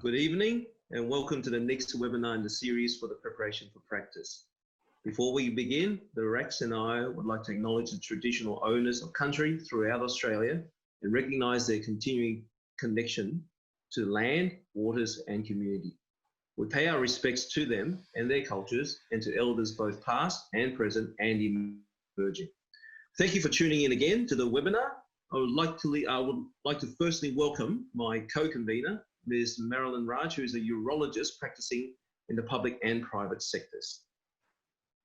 Good evening and welcome to the next webinar in the series for the preparation for practice. Before we begin, the Rex and I would like to acknowledge the traditional owners of country throughout Australia and recognise their continuing connection to land, waters and community. We pay our respects to them and their cultures and to elders both past and present and emerging. Thank you for tuning in again to the webinar. I would like to firstly welcome my co-convener, Ms. Marilyn Raj, who is a urologist practicing in the public and private sectors.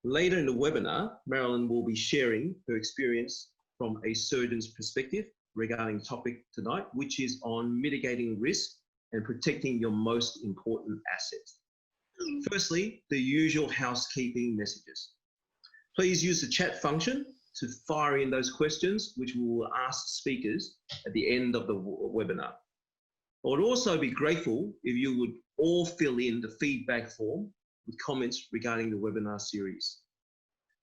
Later in the webinar, Marilyn will be sharing her experience from a surgeon's perspective regarding the topic tonight, which is on mitigating risk and protecting your most important assets. Firstly, the usual housekeeping messages. Please use the chat function to fire in those questions, which we will ask speakers at the end of the webinar. I would also be grateful if you would all fill in the feedback form with comments regarding the webinar series.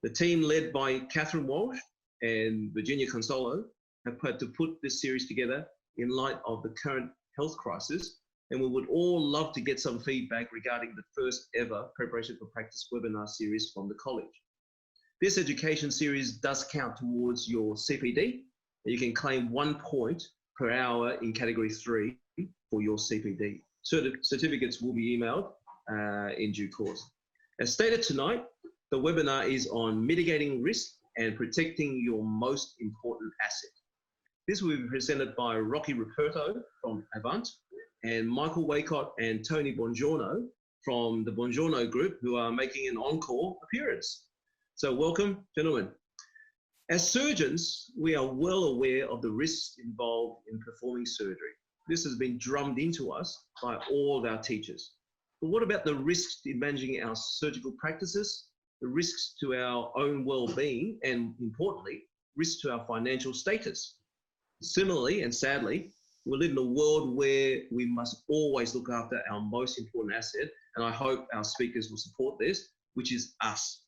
The team led by Catherine Walsh and Virginia Consolo have had to put this series together in light of the current health crisis, and we would all love to get some feedback regarding the first ever Preparation for Practice webinar series from the college. This education series does count towards your CPD, and you can claim 1 point per hour in category 3 for your CPD. Certificates will be emailed in due course. As stated tonight, the webinar is on mitigating risk and protecting your most important asset. This will be presented by Ruperto from Avant and Michael Waycott and Tony Bongiorno from the Bongiorno group, who are making an encore appearance. So welcome, gentlemen. As surgeons, we are well aware of the risks involved in performing surgery. This has been drummed into us by all of our teachers. But what about the risks in managing our surgical practices, the risks to our own well-being, and importantly, risks to our financial status? Similarly, and sadly, we live in a world where we must always look after our most important asset, and I hope our speakers will support this, which is us.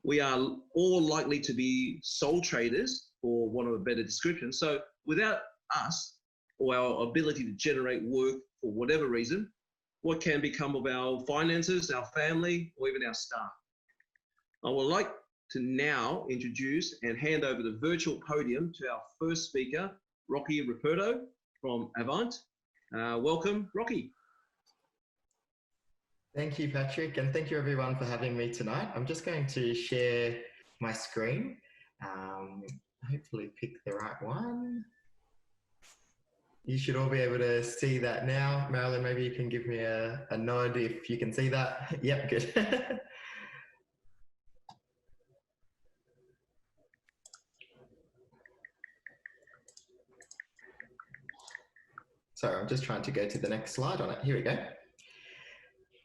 We are all likely to be sole traders, for want of a better description. So without us, or our ability to generate work for whatever reason, what can become of our finances, our family, or even our staff? I would like to now introduce and hand over the virtual podium to our first speaker, Rocky Ruperto from Avant. Welcome, Rocky. Thank you, Patrick, and thank you everyone for having me tonight. I'm just going to share my screen. Hopefully pick the right one. You should all be able to see that now. Marilyn, maybe you can give me a nod if you can see that. Yep, good. Sorry, I'm just trying to go to the next slide on it. Here we go.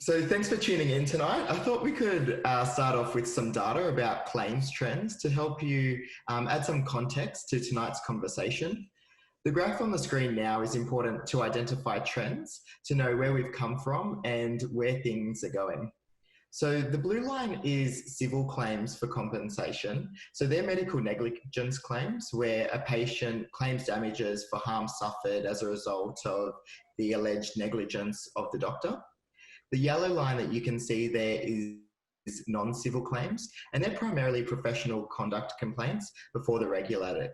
So thanks for tuning in tonight. I thought we could start off with some data about claims trends to help you add some context to tonight's conversation. The graph on the screen now is important to identify trends, to know where we've come from and where things are going. So the blue line is civil claims for compensation. So they're medical negligence claims where a patient claims damages for harm suffered as a result of the alleged negligence of the doctor. The yellow line that you can see there is non-civil claims, and they're primarily professional conduct complaints before the regulator.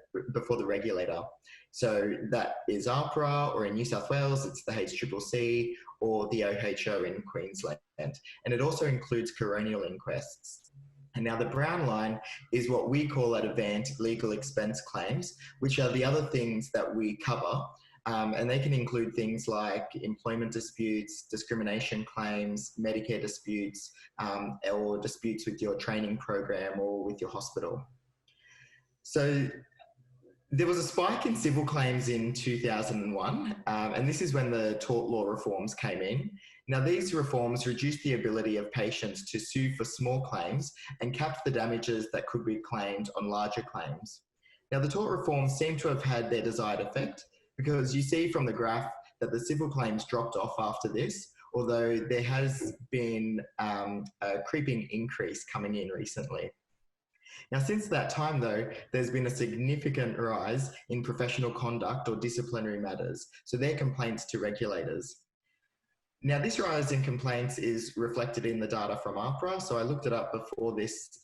So that is AHPRA, or in New South Wales, it's the HCCC, or the OHO in Queensland. And it also includes coronial inquests. And now the brown line is what we call at Avant legal expense claims, which are the other things that we cover. And they can include things like employment disputes, discrimination claims, Medicare disputes, or disputes with your training program or with your hospital. So there was a spike in civil claims in 2001, and this is when the tort law reforms came in. Now, these reforms reduced the ability of patients to sue for small claims and capped the damages that could be claimed on larger claims. Now, the tort reforms seem to have had their desired effect, because you see from the graph that the civil claims dropped off after this, although there has been a creeping increase coming in recently. Now, since that time, though, there's been a significant rise in professional conduct or disciplinary matters, so they're complaints to regulators. Now, this rise in complaints is reflected in the data from APRA. So I looked it up before this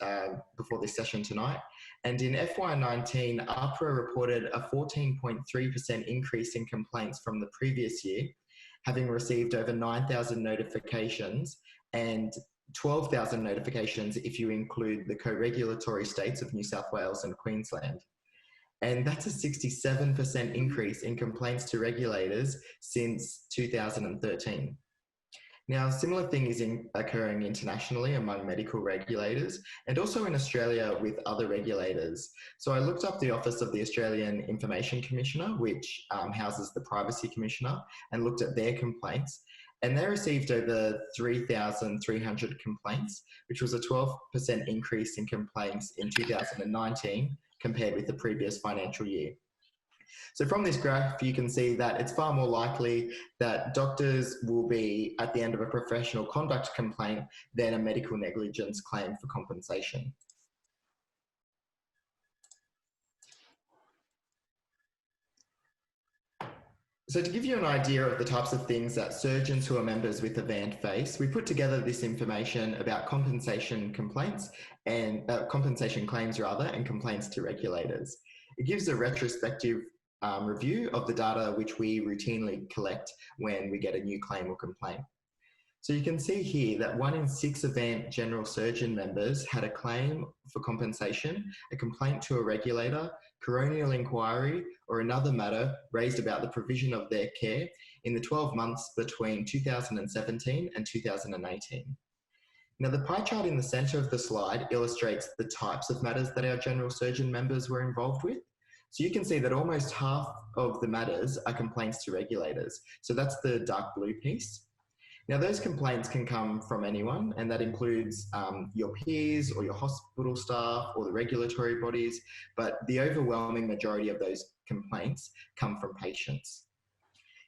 session tonight. And in FY19, APRA reported a 14.3% increase in complaints from the previous year, having received over 9,000 notifications and 12,000 notifications if you include the co-regulatory states of New South Wales and Queensland. And that's a 67% increase in complaints to regulators since 2013. Now, a similar thing is occurring internationally among medical regulators and also in Australia with other regulators. So I looked up the Office of the Australian Information Commissioner, which houses the Privacy Commissioner, and looked at their complaints. And they received over 3,300 complaints, which was a 12% increase in complaints in 2019 compared with the previous financial year. So from this graph, you can see that it's far more likely that doctors will be at the end of a professional conduct complaint than a medical negligence claim for compensation. So to give you an idea of the types of things that surgeons who are members with Avant face, we put together this information about compensation complaints and compensation claims rather, and complaints to regulators. It gives a retrospective review of the data which we routinely collect when we get a new claim or complaint. So you can see here that 1 in 6 Avant general surgeon members had a claim for compensation, a complaint to a regulator, coronial inquiry, or another matter raised about the provision of their care in the 12 months between 2017 and 2018. Now, the pie chart in the centre of the slide illustrates the types of matters that our general surgeon members were involved with. So you can see that almost half of the matters are complaints to regulators. So that's the dark blue piece. Now, those complaints can come from anyone, and that includes your peers or your hospital staff or the regulatory bodies, but the overwhelming majority of those complaints come from patients.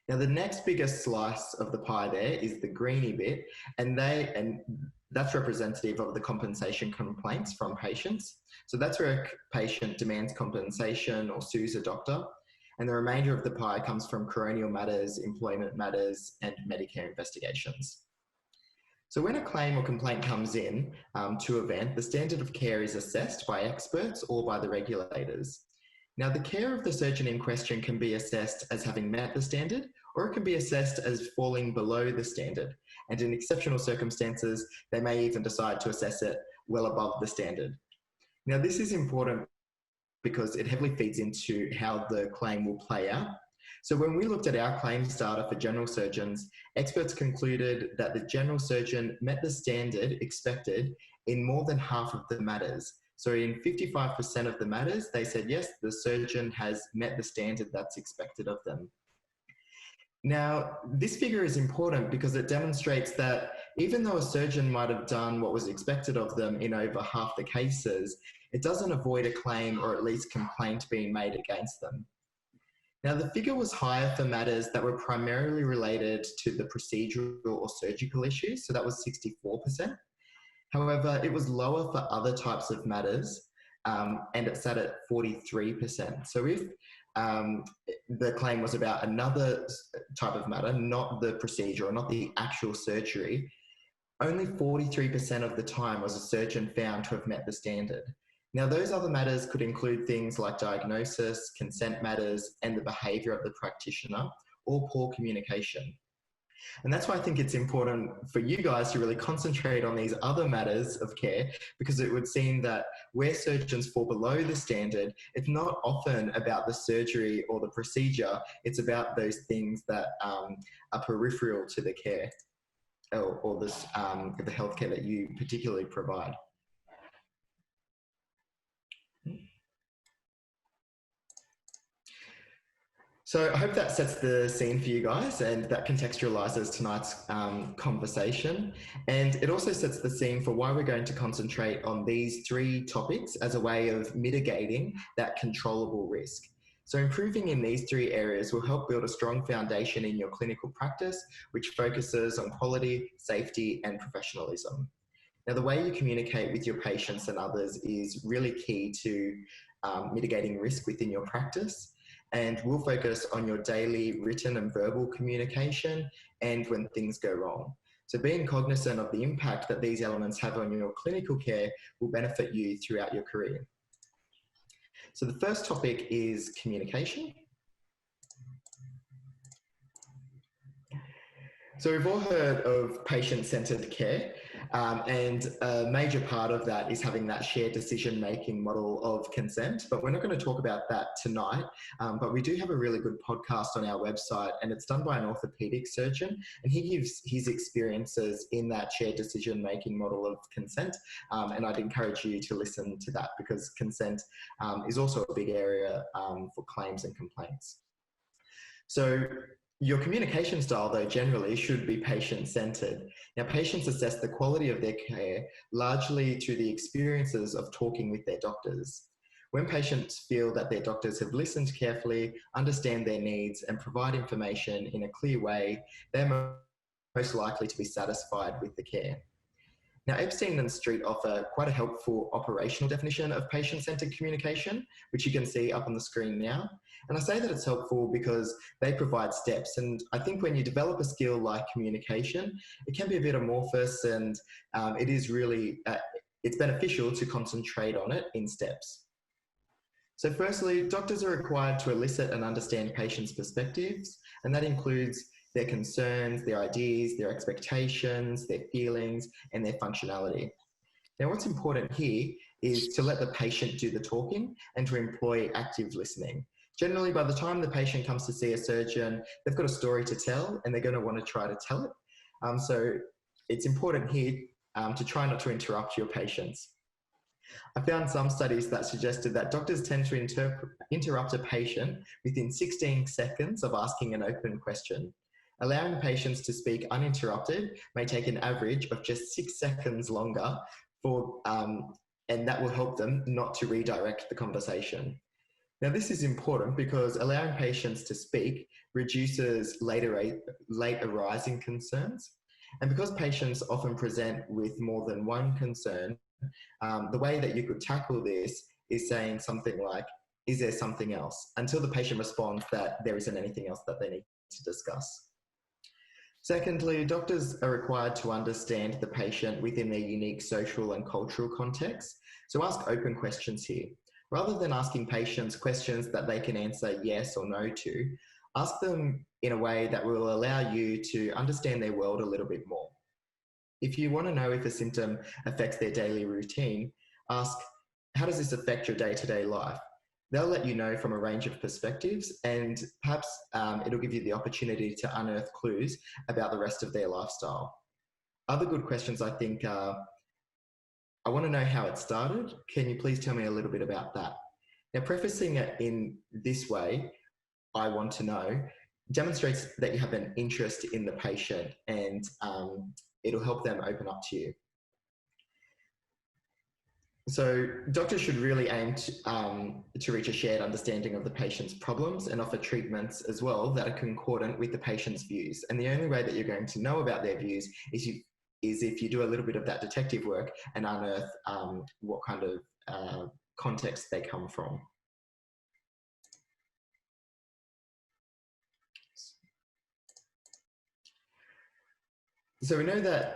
Now, the next biggest slice of the pie there is the greeny bit, and that's representative of the compensation complaints from patients. So that's where a patient demands compensation or sues a doctor. And the remainder of the pie comes from coronial matters, employment matters, and Medicare investigations. So when a claim or complaint comes in to Avant, the standard of care is assessed by experts or by the regulators. Now, the care of the surgeon in question can be assessed as having met the standard, or it can be assessed as falling below the standard. And in exceptional circumstances, they may even decide to assess it well above the standard. Now, this is important because it heavily feeds into how the claim will play out. So when we looked at our claims data for general surgeons, experts concluded that the general surgeon met the standard expected in more than half of the matters. So in 55% of the matters, they said, yes, the surgeon has met the standard that's expected of them. Now, this figure is important because it demonstrates that even though a surgeon might have done what was expected of them in over half the cases, it doesn't avoid a claim or at least complaint being made against them. Now, the figure was higher for matters that were primarily related to the procedural or surgical issues, so that was 64%. However, it was lower for other types of matters, and it sat at 43%. So if the claim was about another type of matter, not the procedure or not the actual surgery, only 43% of the time was a surgeon found to have met the standard. Now, those other matters could include things like diagnosis, consent matters, and the behaviour of the practitioner, or poor communication. And that's why I think it's important for you guys to really concentrate on these other matters of care, because it would seem that where surgeons fall below the standard, it's not often about the surgery or the procedure, it's about those things that are peripheral to the care or the healthcare that you particularly provide. So I hope that sets the scene for you guys and that contextualizes tonight's conversation. And it also sets the scene for why we're going to concentrate on these 3 topics as a way of mitigating that controllable risk. So improving in these 3 areas will help build a strong foundation in your clinical practice, which focuses on quality, safety, and professionalism. Now, the way you communicate with your patients and others is really key to mitigating risk within your practice. and we'll focus on your daily written and verbal communication and when things go wrong. So being cognizant of the impact that these elements have on your clinical care will benefit you throughout your career. So the first topic is communication. So we've all heard of patient-centered care, and a major part of that is having that shared decision-making model of consent, but we're not going to talk about that tonight, but we do have a really good podcast on our website, and it's done by an orthopedic surgeon, and he gives his experiences in that shared decision-making model of consent, and I'd encourage you to listen to that because consent is also a big area for claims and complaints. So your communication style, though, generally should be patient-centered. Now, patients assess the quality of their care largely through the experiences of talking with their doctors. When patients feel that their doctors have listened carefully, understand their needs, and provide information in a clear way, they're most likely to be satisfied with the care. Now, Epstein and Street offer quite a helpful operational definition of patient-centered communication, which you can see up on the screen now. And I say that it's helpful because they provide steps. And I think when you develop a skill like communication, it can be a bit amorphous, and it is really, it's beneficial to concentrate on it in steps. So firstly, doctors are required to elicit and understand patients' perspectives, and that includes their concerns, their ideas, their expectations, their feelings, and their functionality. Now, what's important here is to let the patient do the talking and to employ active listening. Generally, by the time the patient comes to see a surgeon, they've got a story to tell and they're going to want to try to tell it. So it's important here to try not to interrupt your patients. I found some studies that suggested that doctors tend to interrupt a patient within 16 seconds of asking an open question. Allowing patients to speak uninterrupted may take an average of just 6 seconds longer, and that will help them not to redirect the conversation. Now, this is important because allowing patients to speak reduces late arising concerns. And because patients often present with more than one concern, the way that you could tackle this is saying something like, "Is there something else?" until the patient responds that there isn't anything else that they need to discuss. Secondly, doctors are required to understand the patient within their unique social and cultural context. So ask open questions here. Rather than asking patients questions that they can answer yes or no to, ask them in a way that will allow you to understand their world a little bit more. If you want to know if a symptom affects their daily routine, ask, "How does this affect your day-to-day life?" They'll let you know from a range of perspectives, and perhaps it'll give you the opportunity to unearth clues about the rest of their lifestyle. Other good questions, I think, are, "I want to know how it started. Can you please tell me a little bit about that?" Now, prefacing it in this way, "I want to know," demonstrates that you have an interest in the patient, and it'll help them open up to you. So doctors should really aim to reach a shared understanding of the patient's problems and offer treatments as well that are concordant with the patient's views. And the only way that you're going to know about their views is if you do a little bit of that detective work and unearth what kind of context they come from. So we know that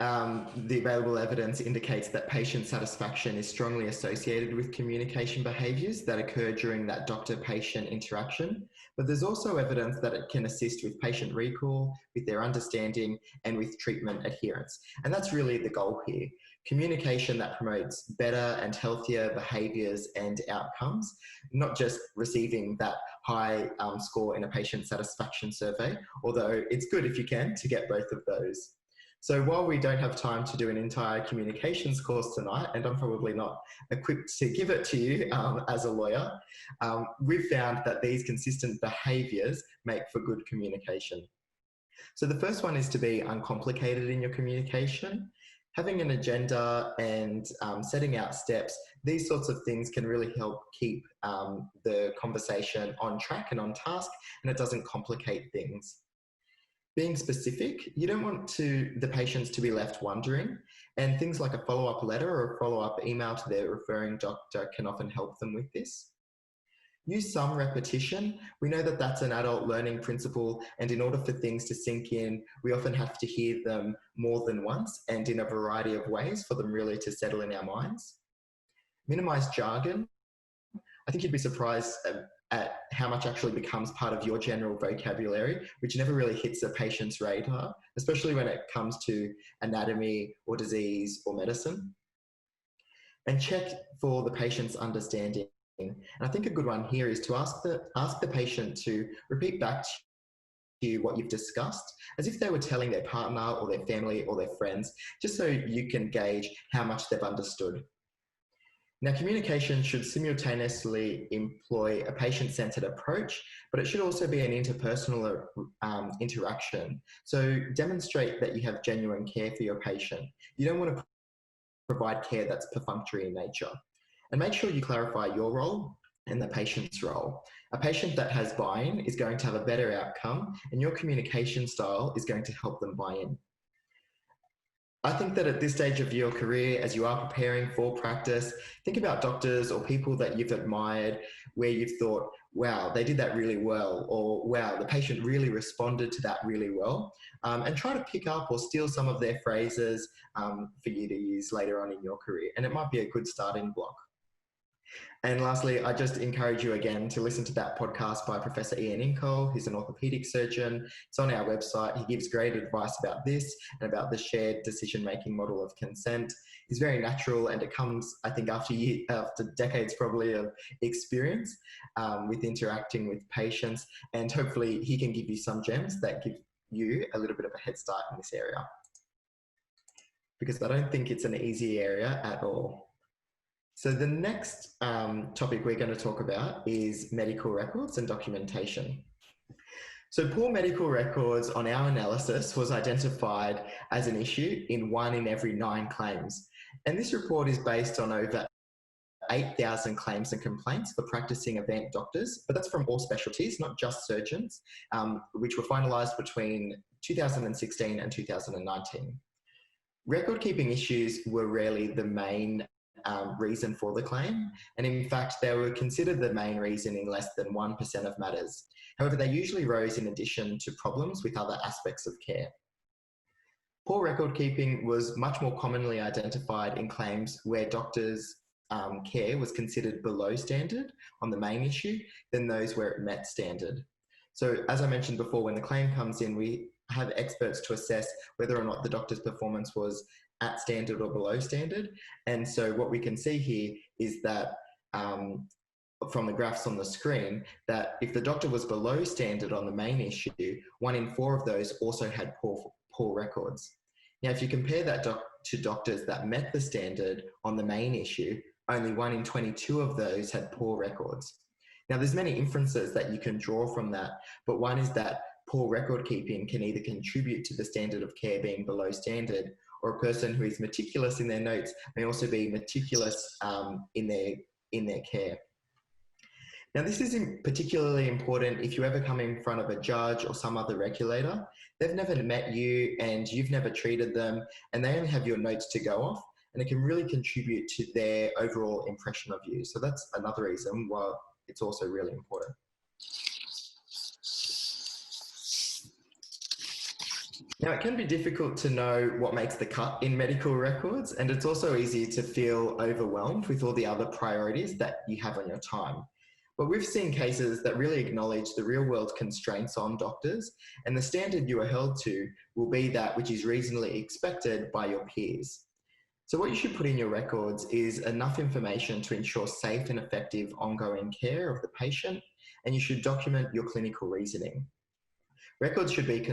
the available evidence indicates that patient satisfaction is strongly associated with communication behaviours that occur during that doctor-patient interaction, but there's also evidence that it can assist with patient recall, with their understanding, and with treatment adherence. And that's really the goal here. Communication that promotes better and healthier behaviours and outcomes, not just receiving that high score in a patient satisfaction survey, although it's good if you can to get both of those. So while we don't have time to do an entire communications course tonight, and I'm probably not equipped to give it to you as a lawyer, we've found that these consistent behaviours make for good communication. So the first one is to be uncomplicated in your communication. Having an agenda and setting out steps, these sorts of things can really help keep the conversation on track and on task, and it doesn't complicate things. Being specific, you don't want the patients to be left wondering, and things like a follow-up letter or a follow-up email to their referring doctor can often help them with this. Use some repetition. We know that that's an adult learning principle, and in order for things to sink in, we often have to hear them more than once and in a variety of ways for them really to settle in our minds. Minimize jargon. I think you'd be surprised at how much actually becomes part of your general vocabulary, which never really hits a patient's radar, especially when it comes to anatomy or disease or medicine. And check for the patient's understanding. And I think a good one here is to ask the patient to repeat back to you what you've discussed, as if they were telling their partner or their family or their friends, just so you can gauge how much they've understood. Now, communication should simultaneously employ a patient-centered approach, but it should also be an interpersonal interaction. So demonstrate that you have genuine care for your patient. You don't want to provide care that's perfunctory in nature. And make sure you clarify your role and the patient's role. A patient that has buy-in is going to have a better outcome, and your communication style is going to help them buy in. I think that at this stage of your career, as you are preparing for practice, think about doctors or people that you've admired where you've thought, wow, they did that really well, or wow, the patient really responded to that really well, and try to pick up or steal some of their phrases for you to use later on in your career. And it might be a good starting block. And lastly, I just encourage you again to listen to that podcast by Professor Ian Incoll, who's an orthopaedic surgeon. It's on our website. He gives great advice about this and about the shared decision-making model of consent. It's very natural, and it comes, I think, after decades probably of experience with interacting with patients. And hopefully he can give you some gems that give you a little bit of a head start in this area, because I don't think it's an easy area at all. So the next topic we're going to talk about is medical records and documentation. So poor medical records on our analysis was identified as an issue in 1 in every 9 claims. And this report is based on over 8,000 claims and complaints for practicing Avant doctors, but that's from all specialties, not just surgeons, which were finalised between 2016 and 2019. Record keeping issues were rarely the main reason for the claim, and in fact they were considered the main reason in less than 1% of matters. However, they usually rose in addition to problems with other aspects of care. Poor record keeping was much more commonly identified in claims where doctors' care was considered below standard on the main issue than those where it met standard. So as I mentioned before, when the claim comes in, we have experts to assess whether or not the doctor's performance was at standard or below standard. And so what we can see here is that from the graphs on the screen, that if the doctor was below standard on the main issue, 1 in 4 of those also had poor records. Now, if you compare that to doctors that met the standard on the main issue, only 1 in 22 of those had poor records. Now, there's many inferences that you can draw from that, but one is that poor record keeping can either contribute to the standard of care being below standard, or a person who is meticulous in their notes may also be meticulous in their care. Now, this is particularly important if you ever come in front of a judge or some other regulator. They've never met you and you've never treated them, and they only have your notes to go off, and it can really contribute to their overall impression of you. So that's another reason why it's also really important. Now, it can be difficult to know what makes the cut in medical records, and it's also easy to feel overwhelmed with all the other priorities that you have on your time. But we've seen cases that really acknowledge the real-world constraints on doctors, and the standard you are held to will be that which is reasonably expected by your peers. So what you should put in your records is enough information to ensure safe and effective ongoing care of the patient, and you should document your clinical reasoning. Records should be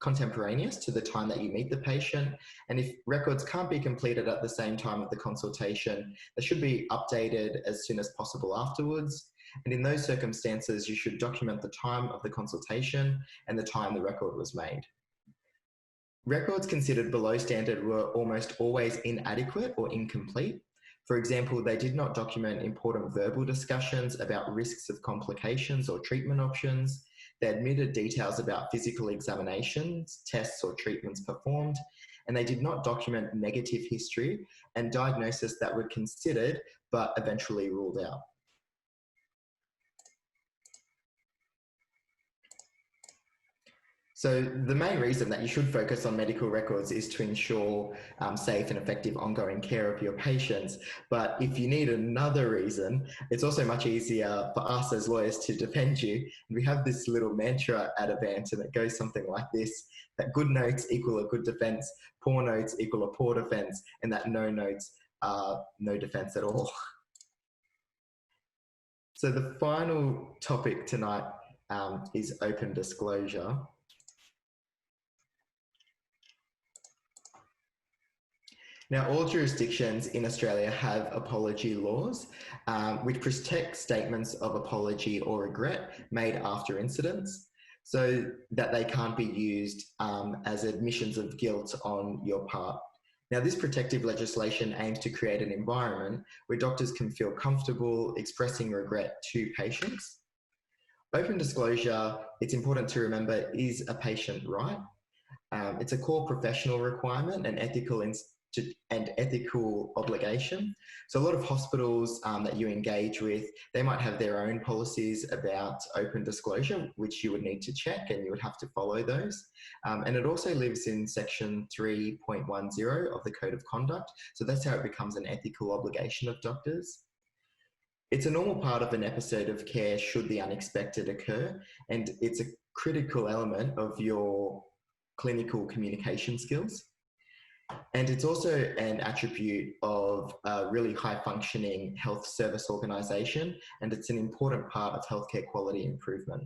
contemporaneous to the time that you meet the patient, and if records can't be completed at the same time of the consultation, they should be updated as soon as possible afterwards. And in those circumstances, you should document the time of the consultation and the time the record was made. Records considered below standard were almost always inadequate or incomplete. For example, they did not document important verbal discussions about risks of complications or treatment options. They omitted details about physical examinations, tests or treatments performed, and they did not document negative history and diagnosis that were considered but eventually ruled out. So the main reason that you should focus on medical records is to ensure safe and effective ongoing care of your patients. But if you need another reason, it's also much easier for us as lawyers to defend you. And we have this little mantra at Avant, and it goes something like this, that good notes equal a good defense, poor notes equal a poor defense, and that no notes are no defense at all. So the final topic tonight is open disclosure. Now, all jurisdictions in Australia have apology laws, which protect statements of apology or regret made after incidents, so that they can't be used as admissions of guilt on your part. Now, this protective legislation aims to create an environment where doctors can feel comfortable expressing regret to patients. Open disclosure, it's important to remember, is a patient right. It's a core professional requirement and ethical obligation. So a lot of hospitals that you engage with, they might have their own policies about open disclosure, which you would need to check and you would have to follow those. And it also lives in section 3.10 of the Code of Conduct. So that's how it becomes an ethical obligation of doctors. It's a normal part of an episode of care should the unexpected occur, and it's a critical element of your clinical communication skills. And it's also an attribute of a really high functioning health service organisation, and it's an important part of healthcare quality improvement.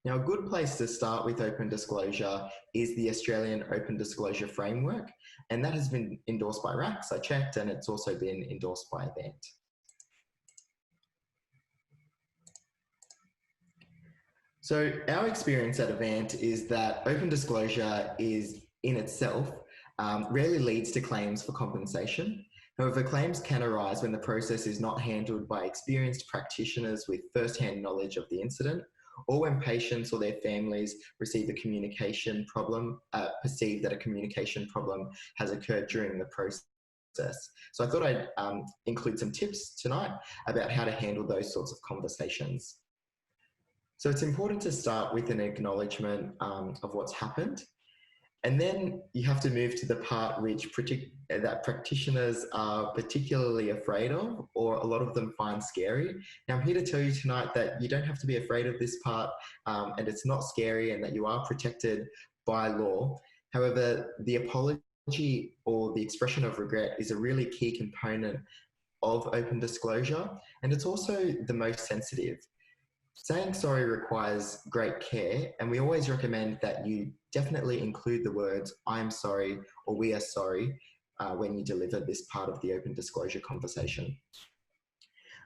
Now, a good place to start with open disclosure is the Australian Open Disclosure Framework, and that has been endorsed by RACS, I checked, and it's also been endorsed by Avant. So our experience at Avant is that open disclosure is in itself rarely leads to claims for compensation. However, claims can arise when the process is not handled by experienced practitioners with first-hand knowledge of the incident, or when patients or their families receive a communication problem, perceive that a communication problem has occurred during the process. So I thought I'd include some tips tonight about how to handle those sorts of conversations. So it's important to start with an acknowledgement of what's happened. And then you have to move to the part that practitioners are particularly afraid of, or a lot of them find scary. Now, I'm here to tell you tonight that you don't have to be afraid of this part, and it's not scary, and that you are protected by law. However, the apology or the expression of regret is a really key component of open disclosure, and it's also the most sensitive. Saying sorry requires great care, and we always recommend that you definitely include the words "I'm sorry" or "we are sorry" when you deliver this part of the open disclosure conversation.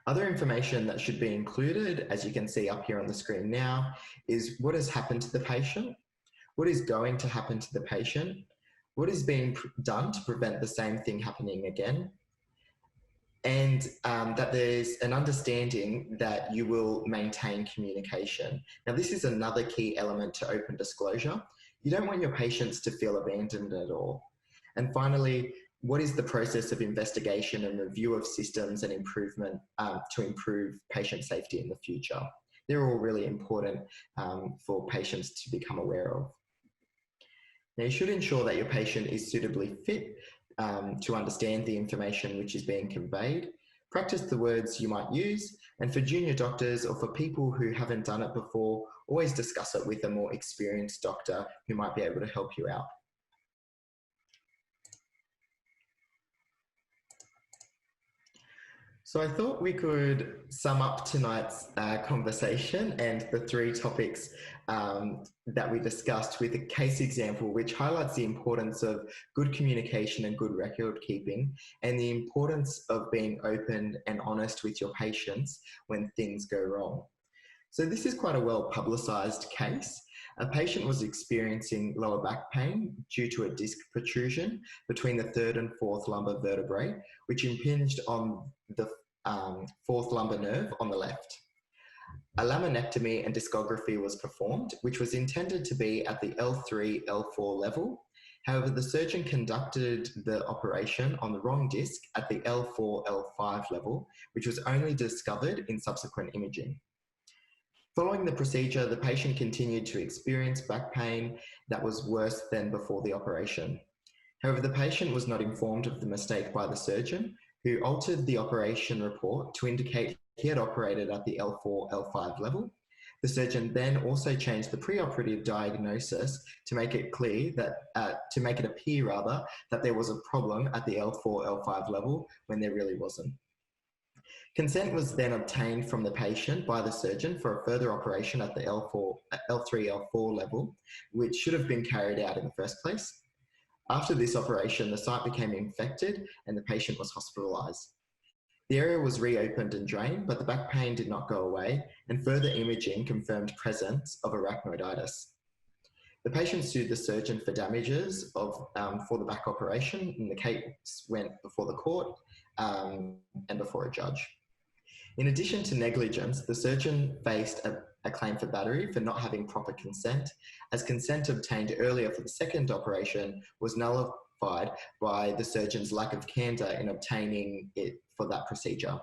Other information that should be included, as you can see up here on the screen now, is what has happened to the patient, what is going to happen to the patient, what is being done to prevent the same thing happening again, and that there's an understanding that you will maintain communication. Now, this is another key element to open disclosure. You don't want your patients to feel abandoned at all. And finally, what is the process of investigation and review of systems and improvement to improve patient safety in the future? They're all really important for patients to become aware of. Now, you should ensure that your patient is suitably fit to understand the information which is being conveyed. Practice the words you might use, and for junior doctors or for people who haven't done it before, always discuss it with a more experienced doctor who might be able to help you out. So I thought we could sum up tonight's conversation and the three topics that we discussed with a case example, which highlights the importance of good communication and good record keeping, and the importance of being open and honest with your patients when things go wrong. So this is quite a well publicised case. A patient was experiencing lower back pain due to a disc protrusion between the third and fourth lumbar vertebrae, which impinged on the fourth lumbar nerve on the left. A laminectomy and discography was performed, which was intended to be at the L3, L4 level. However, the surgeon conducted the operation on the wrong disc at the L4, L5 level, which was only discovered in subsequent imaging. Following the procedure, the patient continued to experience back pain that was worse than before the operation. However, the patient was not informed of the mistake by the surgeon, who altered the operation report to indicate he had operated at the L4, L5 level. The surgeon then also changed the preoperative diagnosis to make it clear that, to make it appear rather, that there was a problem at the L4, L5 level when there really wasn't. Consent was then obtained from the patient by the surgeon for a further operation at the L3, L4 level, which should have been carried out in the first place. After this operation, the site became infected and the patient was hospitalised. The area was reopened and drained, but the back pain did not go away, and further imaging confirmed presence of arachnoiditis. The patient sued the surgeon for damages for the back operation, and the case went before the court and before a judge. In addition to negligence, the surgeon faced a claim for battery for not having proper consent, as consent obtained earlier for the second operation was nullified by the surgeon's lack of candour in obtaining it for that procedure.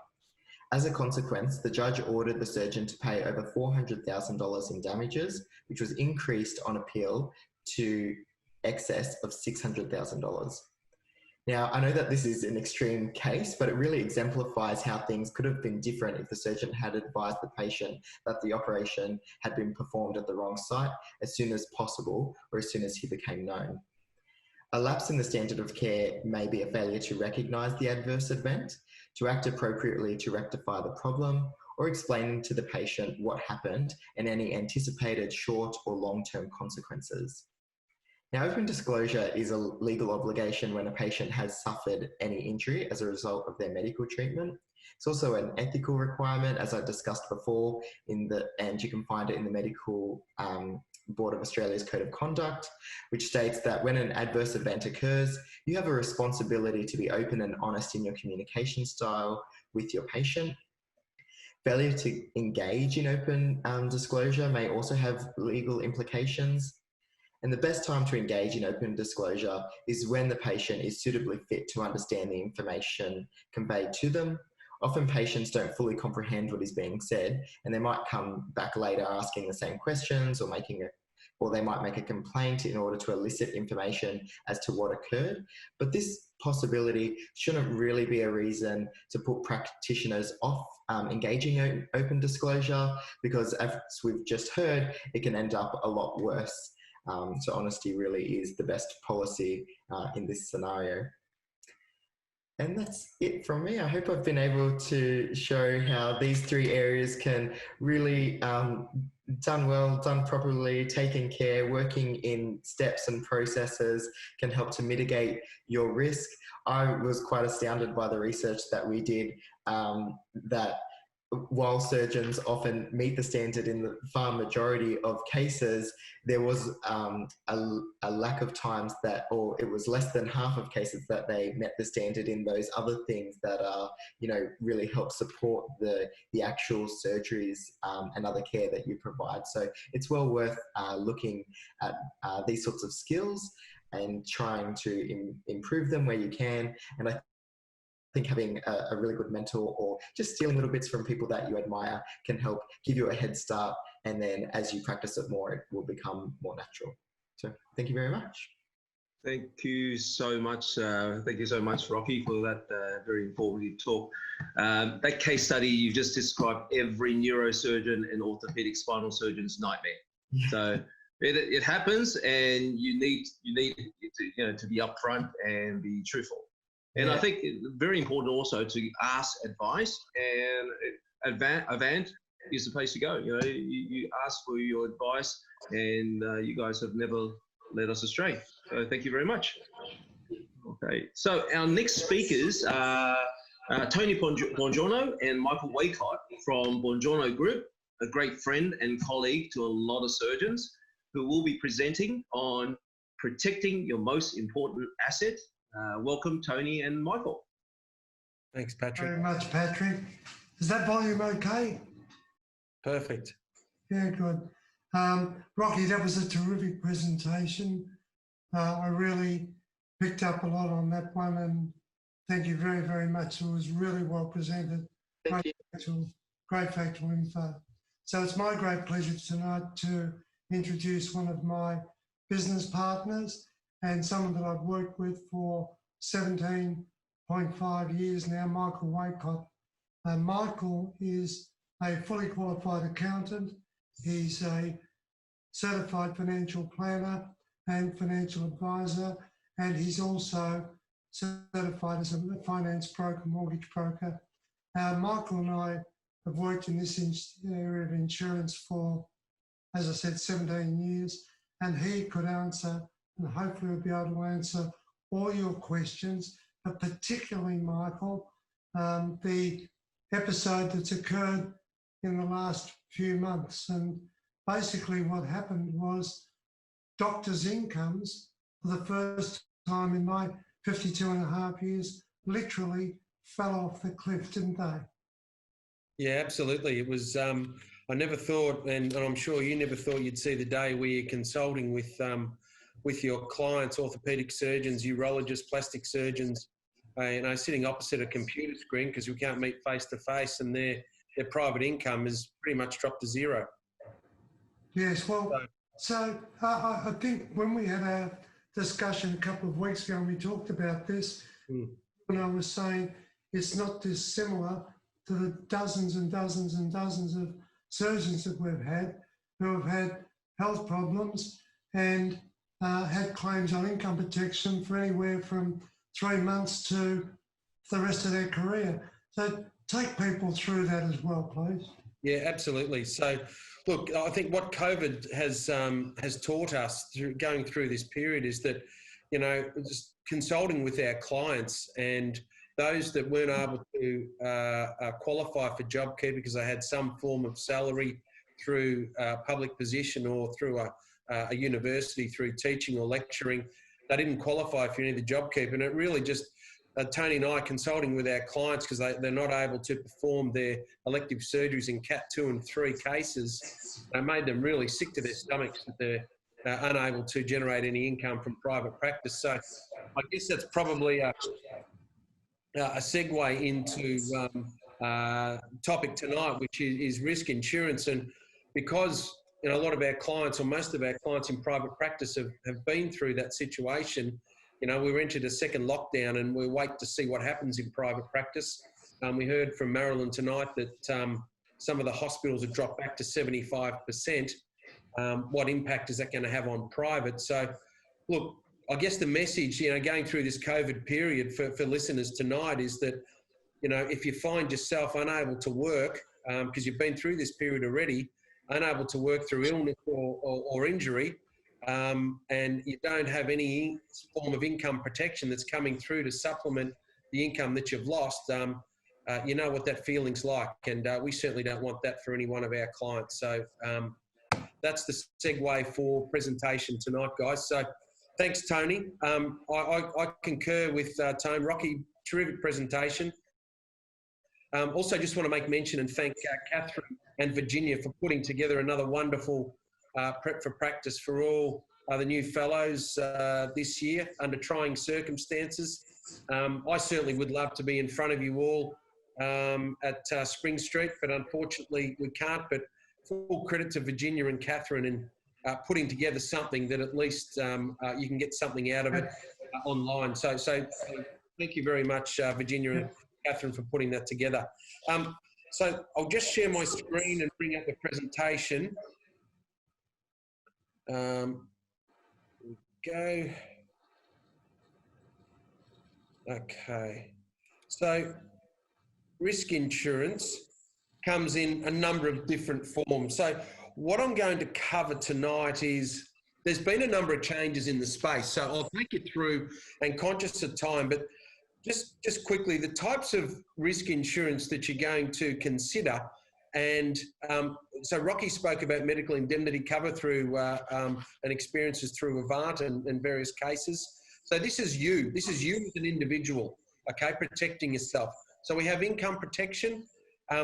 As a consequence, the judge ordered the surgeon to pay over $400,000 in damages, which was increased on appeal to excess of $600,000. Now, I know that this is an extreme case, but it really exemplifies how things could have been different if the surgeon had advised the patient that the operation had been performed at the wrong site as soon as possible or as soon as he became known. A lapse in the standard of care may be a failure to recognise the adverse event, to act appropriately to rectify the problem, or explaining to the patient what happened and any anticipated short or long-term consequences. Now, open disclosure is a legal obligation when a patient has suffered any injury as a result of their medical treatment. It's also an ethical requirement, as I discussed before, and you can find it in the Medical Board of Australia's Code of Conduct, which states that when an adverse event occurs, you have a responsibility to be open and honest in your communication style with your patient. Failure to engage in open disclosure may also have legal implications. And the best time to engage in open disclosure is when the patient is suitably fit to understand the information conveyed to them. Often patients don't fully comprehend what is being said, and they might come back later asking the same questions or they might make a complaint in order to elicit information as to what occurred. But this possibility shouldn't really be a reason to put practitioners off engaging in open disclosure, because as we've just heard, it can end up a lot worse. So honesty really is the best policy in this scenario. And that's it from me. I hope I've been able to show how these three areas can really, done well, done properly, taken care, working in steps and processes can help to mitigate your risk. I was quite astounded by the research that we did, that while surgeons often meet the standard in the far majority of cases, there was a lack of times that, or it was less than half of cases that they met the standard in those other things that are, really help support the actual surgeries and other care that you provide. So it's well worth looking at these sorts of skills and trying to improve them where you can. And I think having a really good mentor or just stealing little bits from people that you admire can help give you a head start. And then as you practice it more, it will become more natural. So thank you very much. Thank you so much. Thank you so much, Rocky, for that very informative talk. That case study you just described, every neurosurgeon and orthopedic spinal surgeon's nightmare. Yeah. So it happens, and you need to be upfront and be truthful. And I think very important also to ask advice, and Avant is the place to go. You ask for your advice, and you guys have never led us astray. So thank you very much. Okay, so our next speakers are Tony Bongiorno and Michael Waycott from Bongiorno Group, a great friend and colleague to a lot of surgeons, who will be presenting on protecting your most important asset. Welcome, Tony and Michael. Thanks, Patrick. Very much, Patrick. Is that volume okay? Perfect. Yeah, good. Rocky, that was a terrific presentation. I really picked up a lot on that one, and thank you very, very much. It was really well presented. Great factual info. So it's my great pleasure tonight to introduce one of my business partners and someone that I've worked with for 17.5 years now, Michael Waycott. Michael is a fully qualified accountant. He's a certified financial planner and financial advisor, and he's also certified as a finance broker, mortgage broker. Michael and I have worked in this area of insurance for, as I said, 17 years, and he could answer, and hopefully we'll be able to answer all your questions, but particularly, Michael, the episode that's occurred in the last few months. And basically what happened was doctors' incomes, for the first time in my 52 and a half years, literally fell off the cliff, didn't they? Yeah, absolutely. It was, I never thought, and I'm sure you never thought you'd see the day where you're consulting with your clients, orthopaedic surgeons, urologists, plastic surgeons, sitting opposite a computer screen because we can't meet face to face, and their private income has pretty much dropped to zero. Yes, well, so I think when we had our discussion a couple of weeks ago and we talked about this, when I was saying it's not dissimilar to the dozens and dozens and dozens of surgeons that we've had who have had health problems and had claims on income protection for anywhere from 3 months to the rest of their career. So take people through that as well, please. Yeah, absolutely. So, look, I think what COVID has taught us going through this period is that, just consulting with our clients and those that weren't able to qualify for JobKeeper because they had some form of salary through a public position or through a university through teaching or lecturing, they didn't qualify for any of the JobKeeper. And it really just, Tony and I consulting with our clients because they're not able to perform their elective surgeries in Cat 2 and 3 cases, made them really sick to their stomachs that they're unable to generate any income from private practice. So I guess that's probably a segue into topic tonight, which is risk insurance. And because a lot of our clients, or most of our clients in private practice have been through that situation, we entered a second lockdown and we wait to see what happens in private practice. We heard from Marilyn tonight that some of the hospitals have dropped back to 75%. What impact is that going to have on private? So, look, I guess the message, going through this COVID period for listeners tonight is that, if you find yourself unable to work, because you've been through this period already, unable to work through illness or injury, and you don't have any form of income protection that's coming through to supplement the income that you've lost, you know what that feeling's like. And we certainly don't want that for any one of our clients. So that's the segue for presentation tonight, guys. So thanks, Tony. I concur with Tony. Rocky, terrific presentation. Also just want to make mention and thank Catherine and Virginia for putting together another wonderful prep for practice for all the new fellows this year under trying circumstances. I certainly would love to be in front of you all at Spring Street, but unfortunately we can't. But full credit to Virginia and Catherine in putting together something that at least you can get something out of it online. So thank you very much, Virginia and Catherine, for putting that together. So I'll just share my screen and bring up the presentation. Go. Okay. So risk insurance comes in a number of different forms. So what I'm going to cover tonight is there's been a number of changes in the space. So I'll take you through, and conscious of time, but just quickly, the types of risk insurance that you're going to consider. And so Rocky spoke about medical indemnity cover through and experiences through Avant and various cases. So this is you as an individual, okay, protecting yourself. So we have income protection,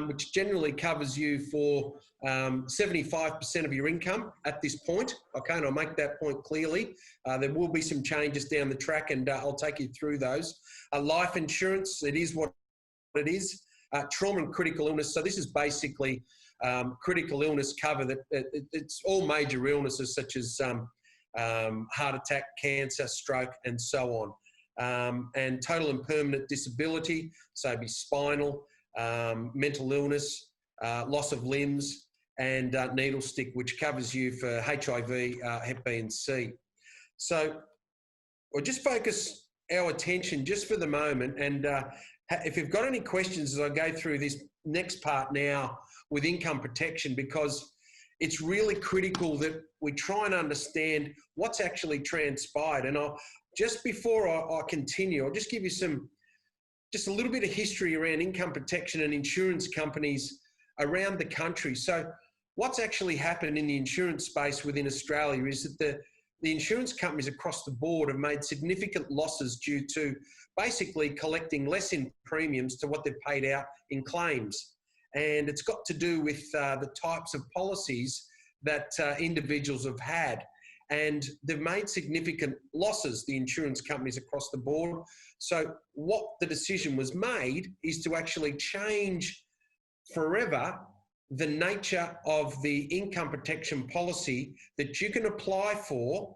which generally covers you for 75% of your income at this point, okay, and I'll make that point clearly. There will be some changes down the track, and I'll take you through those. Life insurance, it is what it is. Trauma and critical illness, so this is basically critical illness cover that it's all major illnesses such as heart attack, cancer, stroke, and so on. And total and permanent disability, so be spinal, mental illness, loss of limbs, and needle stick, which covers you for HIV, Hep B and C. So we'll just focus our attention just for the moment. And if you've got any questions as I go through this next part now with income protection, because it's really critical that we try and understand what's actually transpired. And just before I continue, I'll just give you just a little bit of history around income protection and insurance companies around the country. So what's actually happened in the insurance space within Australia is that the insurance companies across the board have made significant losses due to basically collecting less in premiums to what they've paid out in claims. And it's got to do with the types of policies that individuals have had. And they've made significant losses, the insurance companies across the board. So what the decision was made is to actually change forever the nature of the income protection policy that you can apply for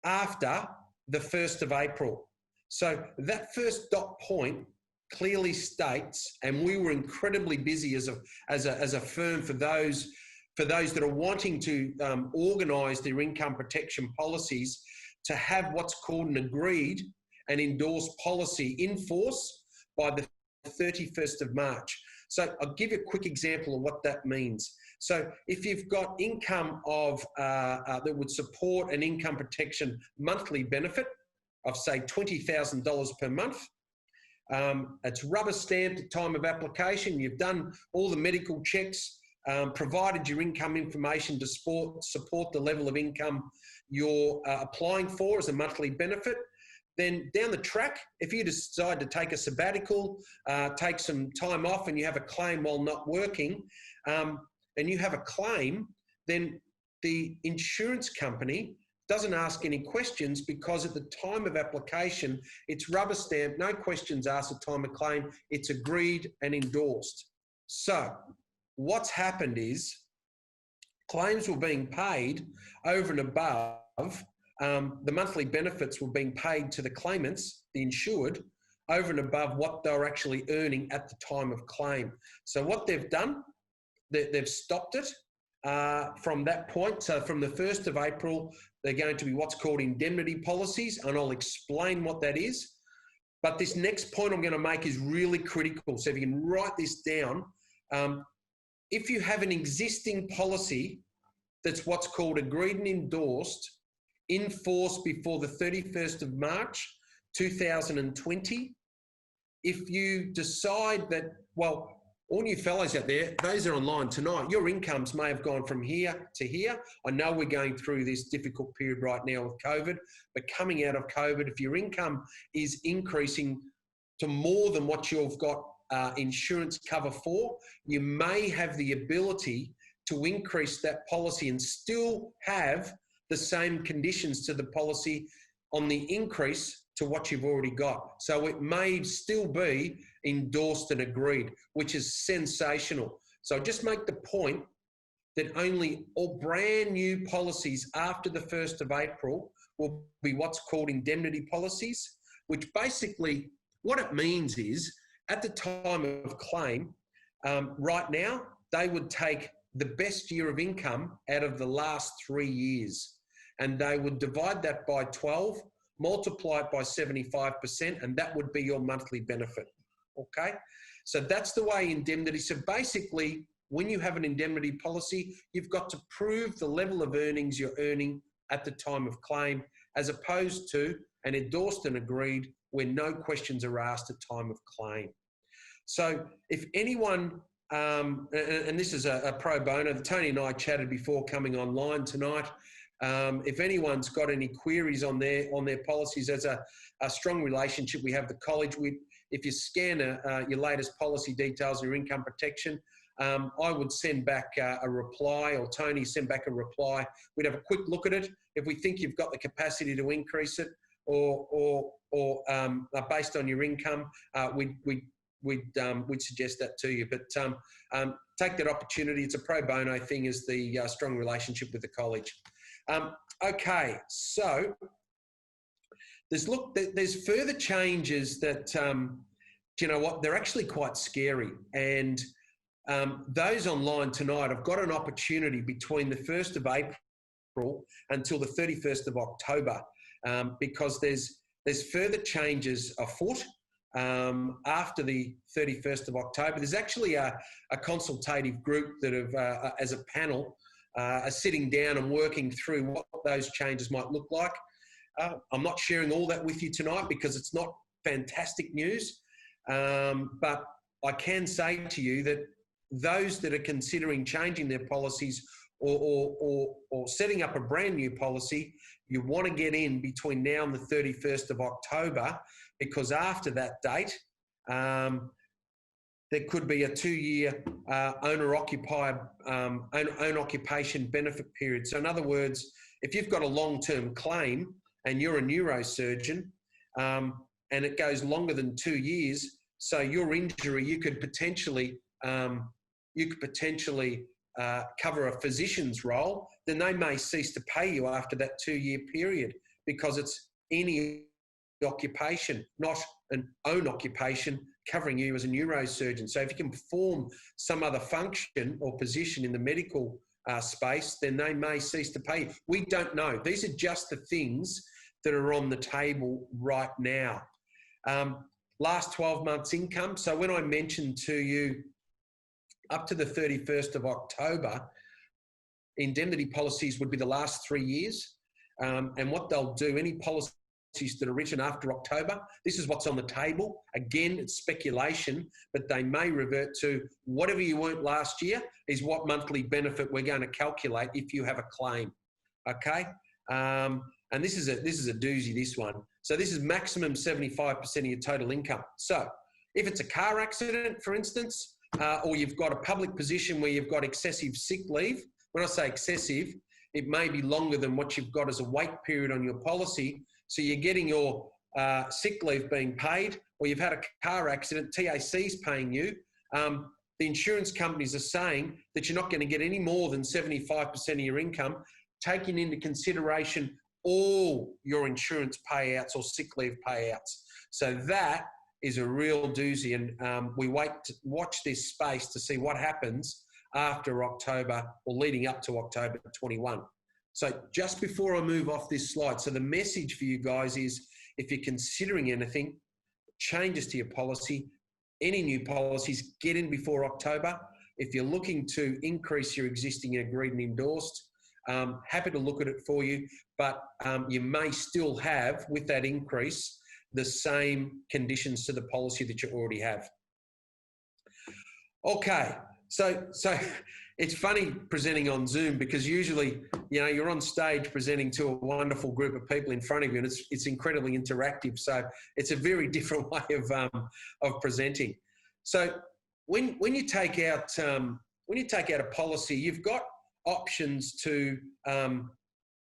after the 1st of April. So that first dot point clearly states, and we were incredibly busy as a firm for those that are wanting to organise their income protection policies to have what's called an agreed and endorsed policy in force by the 31st of March. So I'll give you a quick example of what that means. So if you've got income of that would support an income protection monthly benefit of say $20,000 per month, it's rubber stamped at time of application. You've done all the medical checks, provided your income information to support the level of income you're applying for as a monthly benefit. Then down the track, if you decide to take a sabbatical, take some time off and you have a claim while not working, and you have a claim, then the insurance company doesn't ask any questions because at the time of application, it's rubber stamped, no questions asked at time of claim, it's agreed and endorsed. So what's happened is claims were being paid over and above the monthly benefits were being paid to the claimants, the insured, over and above what they were actually earning at the time of claim. So what they've done, they've stopped it from that point. So from the 1st of April, they're going to be what's called indemnity policies, and I'll explain what that is. But this next point I'm going to make is really critical. So if you can write this down, if you have an existing policy that's what's called agreed and endorsed, in force before the 31st of March 2020, if you decide that, well, all you fellows out there, those are online tonight, your incomes may have gone from here to here. I know we're going through this difficult period right now with COVID, but coming out of COVID, if your income is increasing to more than what you've got insurance cover for, you may have the ability to increase that policy and still have the same conditions to the policy on the increase to what you've already got. So it may still be endorsed and agreed, which is sensational. So just make the point that only all brand new policies after the 1st of April will be what's called indemnity policies, which basically what it means is at the time of claim, right now, they would take the best year of income out of the last 3 years. And they would divide that by 12, multiply it by 75%, and that would be your monthly benefit, okay? So that's the way indemnity, so basically, when you have an indemnity policy, you've got to prove the level of earnings you're earning at the time of claim, as opposed to an endorsed and agreed where no questions are asked at time of claim. So if anyone, and this is a pro bono, Tony and I chatted before coming online tonight. If anyone's got any queries on their policies, there's a strong relationship we have the college with. If you scan your latest policy details and your income protection, I would send back a reply, or Tony send back a reply. We'd have a quick look at it. If we think you've got the capacity to increase it, or based on your income, we'd we'd suggest that to you. But take that opportunity. It's a pro bono thing, is the strong relationship with the college. Okay, so there's further changes that, you know what, they're actually quite scary. And those online tonight, I've got an opportunity between the 1st of April until the 31st of October, because there's further changes afoot. After the 31st of October, there's actually a consultative group that have, as a panel, are sitting down and working through what those changes might look like. I'm not sharing all that with you tonight because it's not fantastic news, but I can say to you that those that are considering changing their policies or setting up a brand new policy, you want to get in between now and the 31st of October, because after that date, there could be a 2-year own occupation benefit period. So in other words, if you've got a long-term claim and you're a neurosurgeon, and it goes longer than 2 years, so your injury, you could potentially cover a physician's role, then they may cease to pay you after that 2-year period, because it's any occupation, not an own occupation, covering you as a neurosurgeon. So if you can perform some other function or position in the medical space, then they may cease to pay you. We don't know. These are just the things that are on the table right now. Last 12 months income. So when I mentioned to you up to the 31st of October, indemnity policies would be the last 3 years. And what they'll do, any policies that are written after October, this is what's on the table. Again, it's speculation, but they may revert to whatever you weren't last year is what monthly benefit we're going to calculate if you have a claim. Okay? And this is a doozy, this one. So this is maximum 75% of your total income. So if it's a car accident, for instance, or you've got a public position where you've got excessive sick leave, when I say excessive, it may be longer than what you've got as a wait period on your policy. So you're getting your sick leave being paid, or you've had a car accident, TAC's paying you. The insurance companies are saying that you're not going to get any more than 75% of your income, taking into consideration all your insurance payouts or sick leave payouts. So that is a real doozy, and we watch this space to see what happens after October or leading up to October 21. So just before I move off this slide, so the message for you guys is, if you're considering anything, changes to your policy, any new policies, get in before October. If you're looking to increase your existing agreed and endorsed, happy to look at it for you, but you may still have, with that increase, the same conditions to the policy that you already have. Okay, so it's funny presenting on Zoom, because usually, you know, you're on stage presenting to a wonderful group of people in front of you, and it's incredibly interactive. So it's a very different way of presenting. So when you take out a policy, you've got options to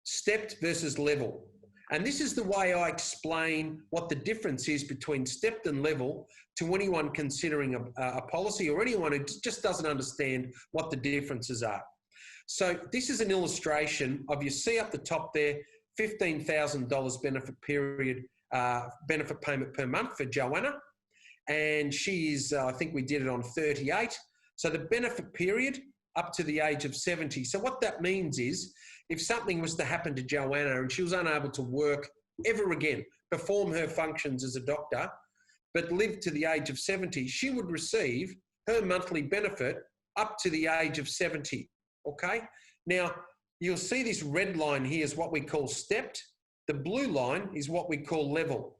stepped versus level. And this is the way I explain what the difference is between stepped and level to anyone considering a policy, or anyone who just doesn't understand what the differences are. So this is an illustration of, you see up the top there, $15,000 benefit period, benefit payment per month for Joanna. And she is, I think we did it on 38. So the benefit period up to the age of 70. So what that means is, if something was to happen to Joanna and she was unable to work ever again, perform her functions as a doctor, but live to the age of 70, she would receive her monthly benefit up to the age of 70, okay? Now, you'll see this red line here is what we call stepped. The blue line is what we call level.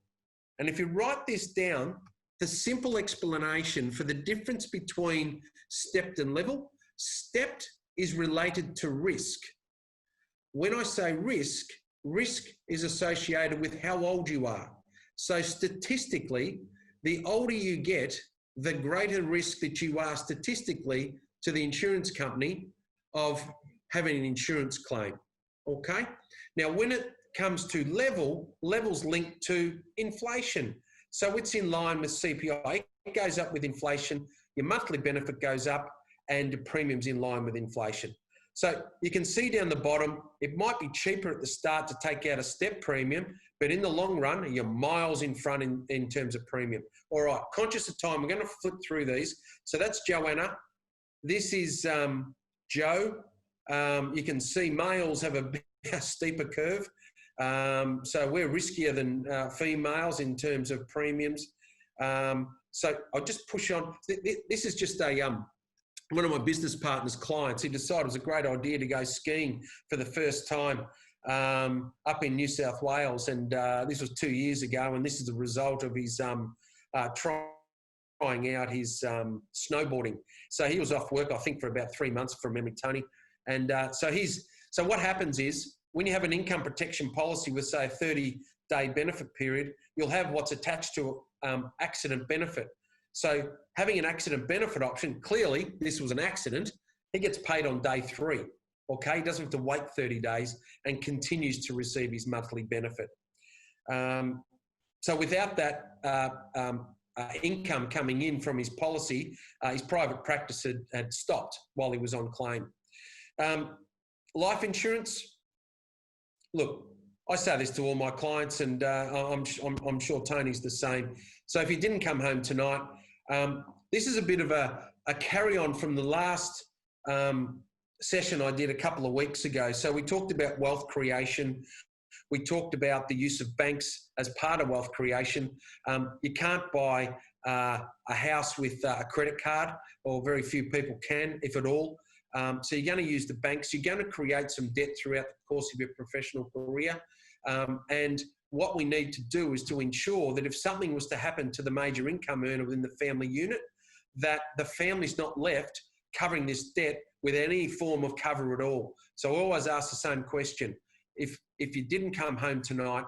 And if you write this down, the simple explanation for the difference between stepped and level, stepped is related to risk. When I say risk, risk is associated with how old you are. So statistically, the older you get, the greater risk that you are statistically to the insurance company of having an insurance claim, okay? Now, when it comes to level, level's linked to inflation. So it's in line with CPI. It goes up with inflation, your monthly benefit goes up, and the premium's in line with inflation. So you can see down the bottom, it might be cheaper at the start to take out a step premium, but in the long run, you're miles in front in terms of premium. All right, conscious of time, we're going to flip through these. So that's Joanna. This is Joe. You can see males have a steeper curve. So we're riskier than females in terms of premiums. So I'll just push on. This is just one of my business partner's clients. He decided it was a great idea to go skiing for the first time up in New South Wales. And this was 2 years ago. And this is the result of his trying out his snowboarding. So he was off work, I think, for about 3 months from memory, Tony. And so what happens is when you have an income protection policy with, say, a 30-day benefit period, you'll have what's attached to accident benefit. So having an accident benefit option, clearly this was an accident, he gets paid on day 3, okay? He doesn't have to wait 30 days and continues to receive his monthly benefit. So without that income coming in from his policy, his private practice had stopped while he was on claim. Life insurance, look, I say this to all my clients, and I'm sure Tony's the same. So if he didn't come home tonight, this is a bit of a carry-on from the last session I did a couple of weeks ago. So we talked about wealth creation. We talked about the use of banks as part of wealth creation. You can't buy a house with a credit card, or very few people can, if at all. So you're going to use the banks. You're going to create some debt throughout the course of your professional career. And what we need to do is to ensure that if something was to happen to the major income earner within the family unit, that the family's not left covering this debt with any form of cover at all. So I always ask the same question. If you didn't come home tonight,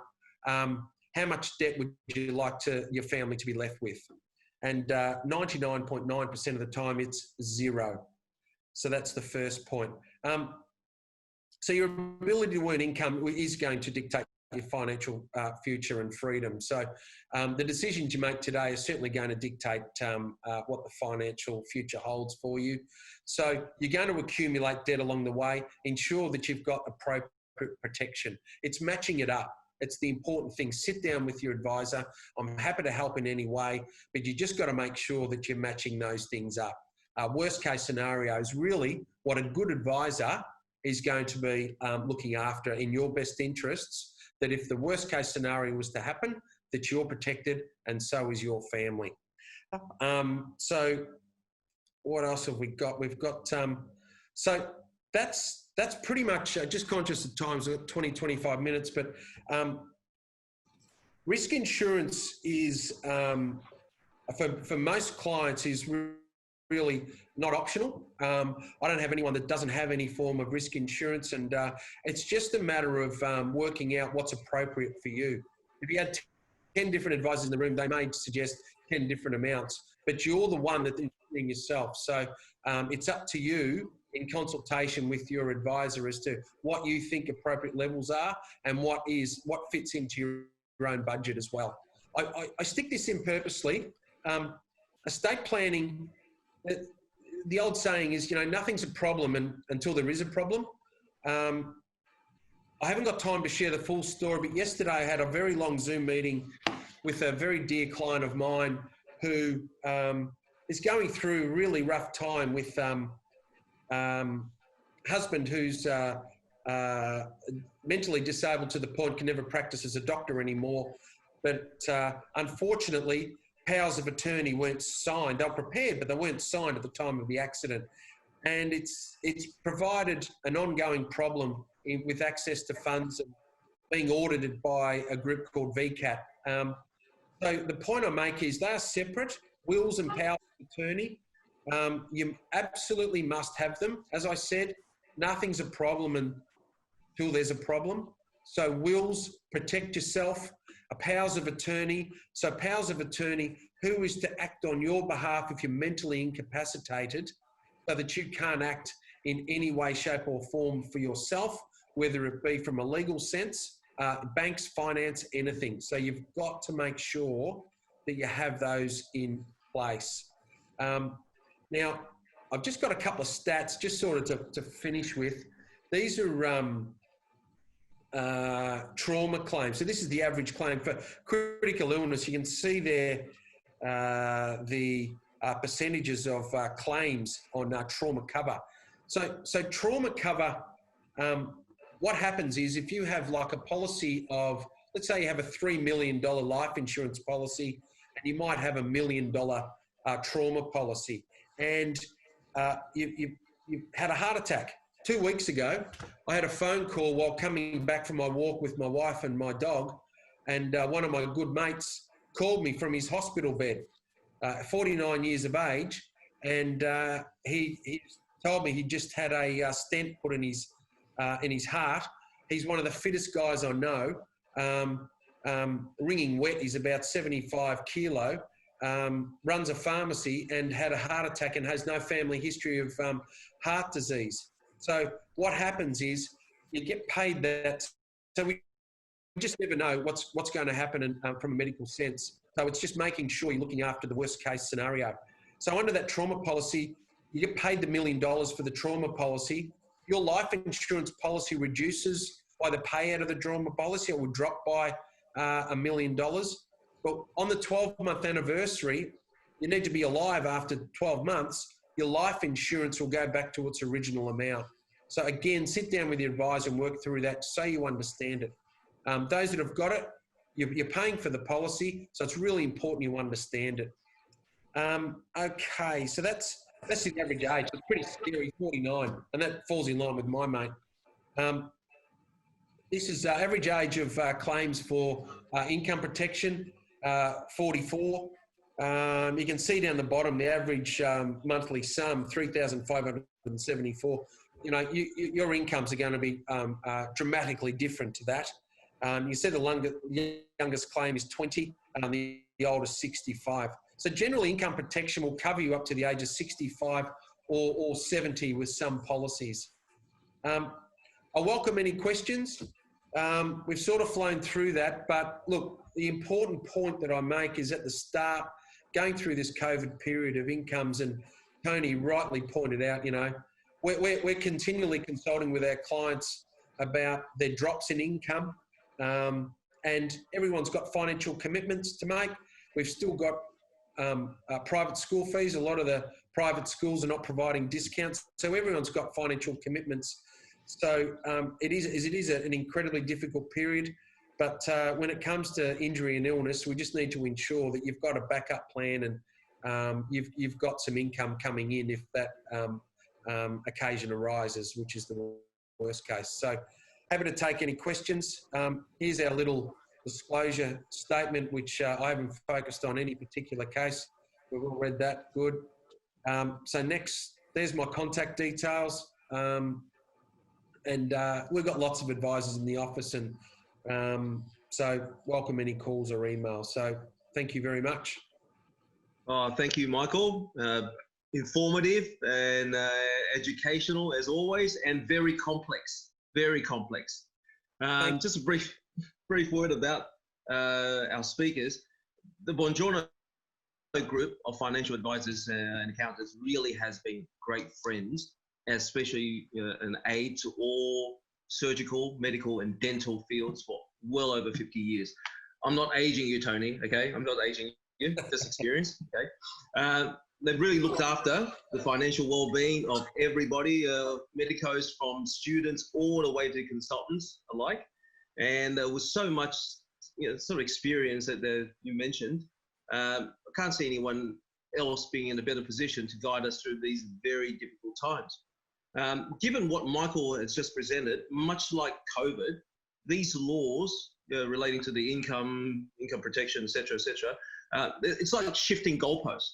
how much debt would you like your family to be left with? And 99.9% of the time, it's zero. So that's the first point. So your ability to earn income is going to dictate your financial future and freedom. So the decisions you make today are certainly going to dictate what the financial future holds for you. So you're going to accumulate debt along the way. Ensure that you've got appropriate protection. It's matching it up. It's the important thing. Sit down with your advisor. I'm happy to help in any way, but you just got to make sure that you're matching those things up. Worst case scenario is really what a good advisor is going to be looking after in your best interests, that if the worst case scenario was to happen, that you're protected and so is your family. So what else have we got? We've got, so that's pretty much, just conscious of times, 20, 25 minutes, but risk insurance is, for most clients, is really not optional. I don't have anyone that doesn't have any form of risk insurance, and it's just a matter of working out what's appropriate for you. If you had 10 different advisors in the room, they may suggest 10 different amounts, but you're the one that's insuring yourself. So it's up to you in consultation with your advisor as to what you think appropriate levels are and what fits into your own budget as well. I stick this in purposely. Estate planning, the old saying is, nothing's a problem until there is a problem. I haven't got time to share the full story, but yesterday I had a very long Zoom meeting with a very dear client of mine who is going through a really rough time with husband who's mentally disabled to the point can never practice as a doctor anymore. But unfortunately, powers of attorney weren't signed. They were prepared, but they weren't signed at the time of the accident. And it's provided an ongoing problem with access to funds and being audited by a group called VCAT. So the point I make is they are separate, wills and powers of attorney. You absolutely must have them. As I said, nothing's a problem until there's a problem. So wills, protect yourself. A powers of attorney. So powers of attorney, who is to act on your behalf if you're mentally incapacitated so that you can't act in any way, shape or form for yourself, whether it be from a legal sense, banks, finance, anything. So you've got to make sure that you have those in place. Now, I've just got a couple of stats just sort of to finish with. These are trauma claims. So this is the average claim for critical illness. You can see there the percentages of claims on trauma cover. So trauma cover, what happens is if you have like a policy of, let's say you have a $3 million life insurance policy, and you might have $1 million trauma policy, and you had a heart attack. 2 weeks ago, I had a phone call while coming back from my walk with my wife and my dog, and one of my good mates called me from his hospital bed, 49 years of age, and he told me he just had a stent put in his heart. He's one of the fittest guys I know. Ringing wet, he's about 75 kilo, runs a pharmacy and had a heart attack and has no family history of heart disease. So what happens is you get paid that. So we just never know what's going to happen from a medical sense. So it's just making sure you're looking after the worst case scenario. So under that trauma policy, you get paid the $1 million for the trauma policy. Your life insurance policy reduces by the payout of the trauma policy. It will drop by $1 million. But on the 12-month anniversary, you need to be alive after 12 months. Your life insurance will go back to its original amount. So again, sit down with your advisor and work through that so you understand it. Those that have got it, you're paying for the policy, so it's really important you understand it. Okay, so that's the average age. It's pretty scary, 49, and that falls in line with my mate. This is average age of claims for income protection, 44. You can see down the bottom the average monthly sum, 3,574. You know, your incomes are going to be dramatically different to that. You said the youngest claim is 20 and the oldest 65. So generally income protection will cover you up to the age of 65 or 70 with some policies. I welcome any questions. We've sort of flown through that, but look, the important point that I make is at the start, going through this COVID period of incomes, and Tony rightly pointed out, you know, we're continually consulting with our clients about their drops in income, and everyone's got financial commitments to make. We've still got private school fees. A lot of the private schools are not providing discounts, so everyone's got financial commitments. So it is an incredibly difficult period, but when it comes to injury and illness, we just need to ensure that you've got a backup plan and you've got some income coming in if that occasion arises, which is the worst case. So happy to take any questions. Here's our little disclosure statement, which I haven't focused on any particular case. We've all read that, good. So next, there's my contact details. And we've got lots of advisors in the office, and so welcome any calls or emails. So thank you very much. Thank you, Michael. Informative and educational as always, and very complex, very complex. Just a brief word about our speakers. The Buongiorno group of financial advisors and accountants really has been great friends, especially an aid to all surgical, medical and dental fields for well over 50 years. I'm not aging you, Tony, okay? I'm not aging you, just experience, okay? They've really looked after the financial well-being of everybody, medicos from students all the way to consultants alike. And there was so much sort of experience that you mentioned. I can't see anyone else being in a better position to guide us through these very difficult times. Given what Michael has just presented, much like COVID, these laws relating to the income protection, et cetera, it's like shifting goalposts.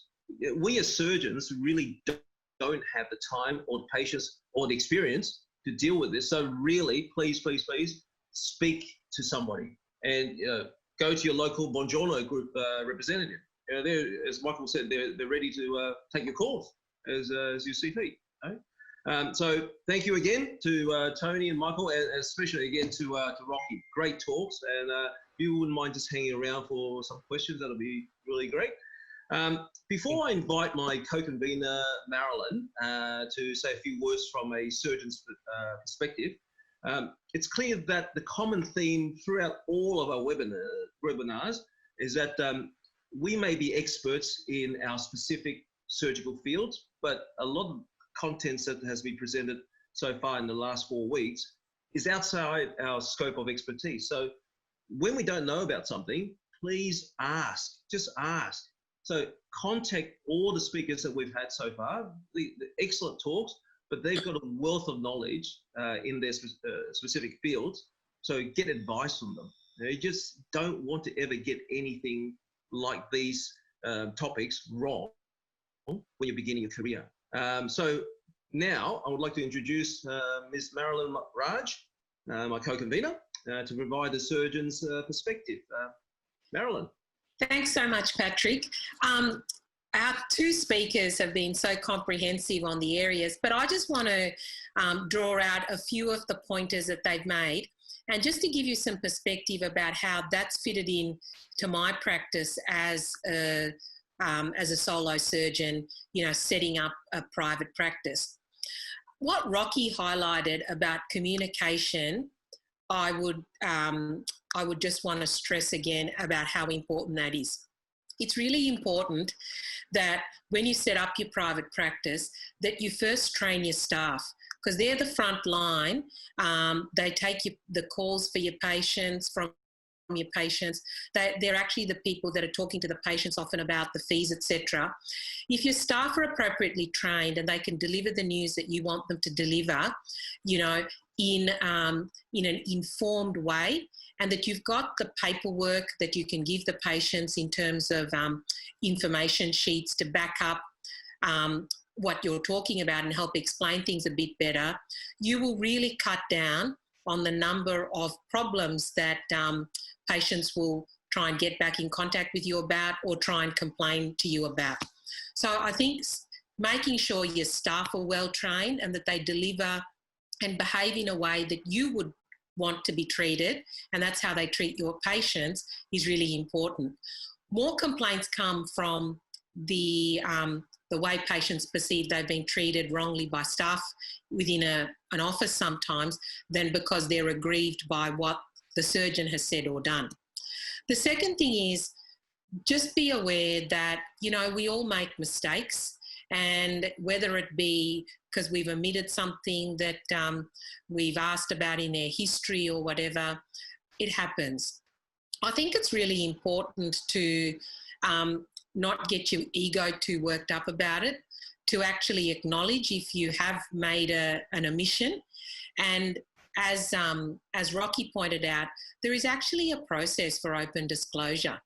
We as surgeons really don't have the time or the patience or the experience to deal with this. So really, please speak to somebody and go to your local Buongiorno group representative. As Michael said, they're ready to take your calls as you see fit. Okay? So thank you again to Tony and Michael, and especially again to Rocky. Great talks, and if you wouldn't mind just hanging around for some questions, that'll be really great. Before I invite my co-convener, Marilyn, to say a few words from a surgeon's perspective, it's clear that the common theme throughout all of our webinars is that we may be experts in our specific surgical fields, but a lot of contents that has been presented so far in the last 4 weeks is outside our scope of expertise. So when we don't know about something, please ask, just ask. So contact all the speakers that we've had so far, the excellent talks, but they've got a wealth of knowledge in their specific fields. So get advice from them. You just don't want to ever get anything like these topics wrong when you're beginning your career. So now I would like to introduce Ms. Marilyn Raj, my co-convener, to provide the surgeon's perspective. Marilyn. Thanks so much, Patrick. Our two speakers have been so comprehensive on the areas, but I just want to draw out a few of the pointers that they've made. And just to give you some perspective about how that's fitted in to my practice as a solo surgeon, you know, setting up a private practice. What Rocky highlighted about communication, I would just want to stress again about how important that is. It's really important that when you set up your private practice, that you first train your staff, because they're the front line. They take the calls for your patients from your patients. They're actually the people that are talking to the patients often about the fees, etc. If your staff are appropriately trained and they can deliver the news that you want them to deliver, you know, in an informed way, and that you've got the paperwork that you can give the patients in terms of information sheets to back up what you're talking about and help explain things a bit better, you will really cut down on the number of problems that patients will try and get back in contact with you about or try and complain to you about. So I think making sure your staff are well trained and that they deliver and behave in a way that you would want to be treated, and that's how they treat your patients, is really important. More complaints come from the way patients perceive they've been treated wrongly by staff within an office sometimes than because they're aggrieved by what the surgeon has said or done. The second thing is just be aware that, you know, we all make mistakes, and whether it be because we've omitted something that we've asked about in their history or whatever, it happens. I think it's really important to not get your ego too worked up about it, to actually acknowledge if you have made an omission. And as Rocky pointed out, there is actually a process for open disclosure.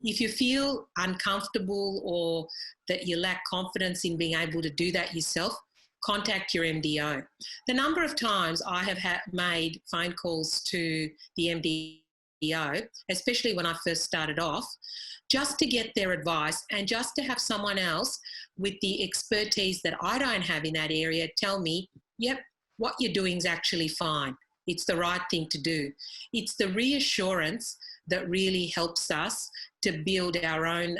If you feel uncomfortable or that you lack confidence in being able to do that yourself, contact your MDO. The number of times I have made phone calls to the MDO, especially when I first started off, just to get their advice and just to have someone else with the expertise that I don't have in that area tell me, yep, what you're doing is actually fine. It's the right thing to do. It's the reassurance that really helps us to build our own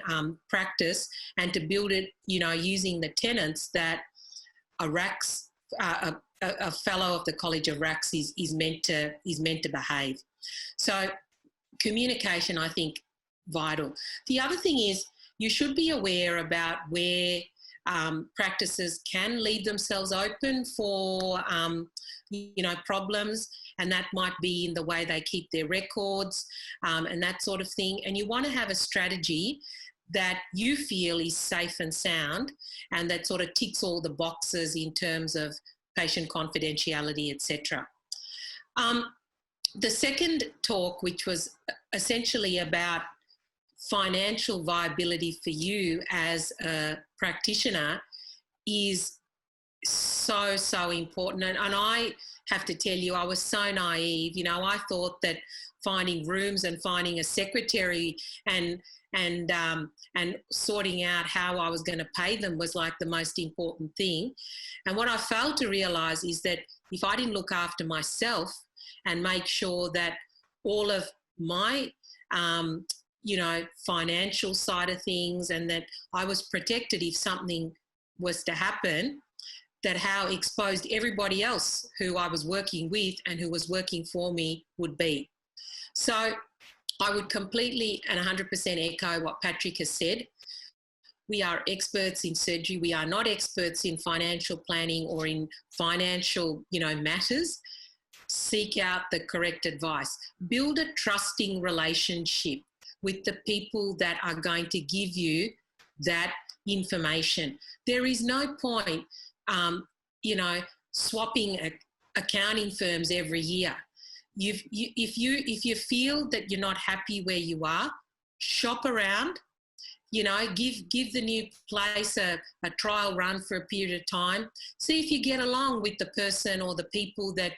practice and to build it, you know, using the tenets that a fellow of the College of RACs is meant to behave. So communication, I think, vital. The other thing is you should be aware about where practices can leave themselves open for, you know, problems, and that might be in the way they keep their records and that sort of thing. And you want to have a strategy that you feel is safe and sound and that sort of ticks all the boxes in terms of patient confidentiality, etc. The second talk, which was essentially about financial viability for you as a practitioner, is so important. And I have to tell you, I was so naive. You know, I thought that finding rooms and finding a secretary and sorting out how I was going to pay them was like the most important thing. And what I failed to realise is that if I didn't look after myself and make sure that all of my, financial side of things, and that I was protected if something was to happen, that how exposed everybody else who I was working with and who was working for me would be. So I would completely and 100% echo what Patrick has said. We are experts in surgery. We are not experts in financial planning or in financial, matters. Seek out the correct advice. Build a trusting relationship with the people that are going to give you that information. There is no point, swapping accounting firms every year. If you feel that you're not happy where you are, shop around. Give the new place a trial run for a period of time. See if you get along with the person or the people that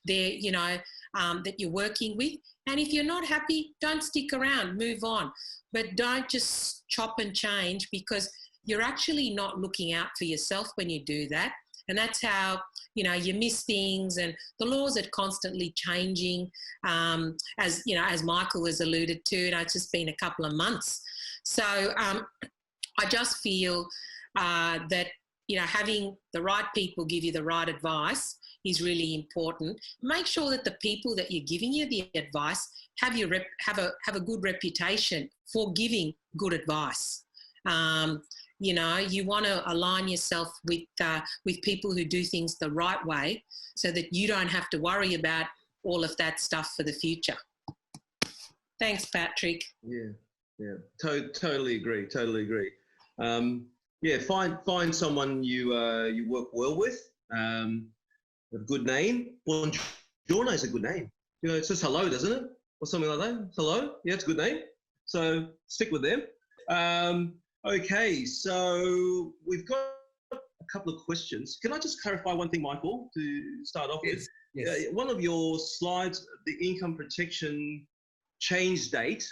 that you're working with. And if you're not happy, don't stick around, move on. But don't just chop and change, because you're actually not looking out for yourself when you do that. And that's how, you miss things, and the laws are constantly changing. As Michael has alluded to, it's just been a couple of months. So I just feel that, having the right people give you the right advice is really important. Make sure that the people that you're giving you the advice have a good reputation for giving good advice. You want to align yourself with people who do things the right way, so that you don't have to worry about all of that stuff for the future. Thanks, Patrick. Yeah, totally agree. Find someone you work well with. A good name. Buongiorno is a good name. It says hello, doesn't it? Or something like that. Hello. Yeah, it's a good name. So stick with them. Okay, so we've got a couple of questions. Can I just clarify one thing, Michael, to start off with? Yes. One of your slides, the income protection change date,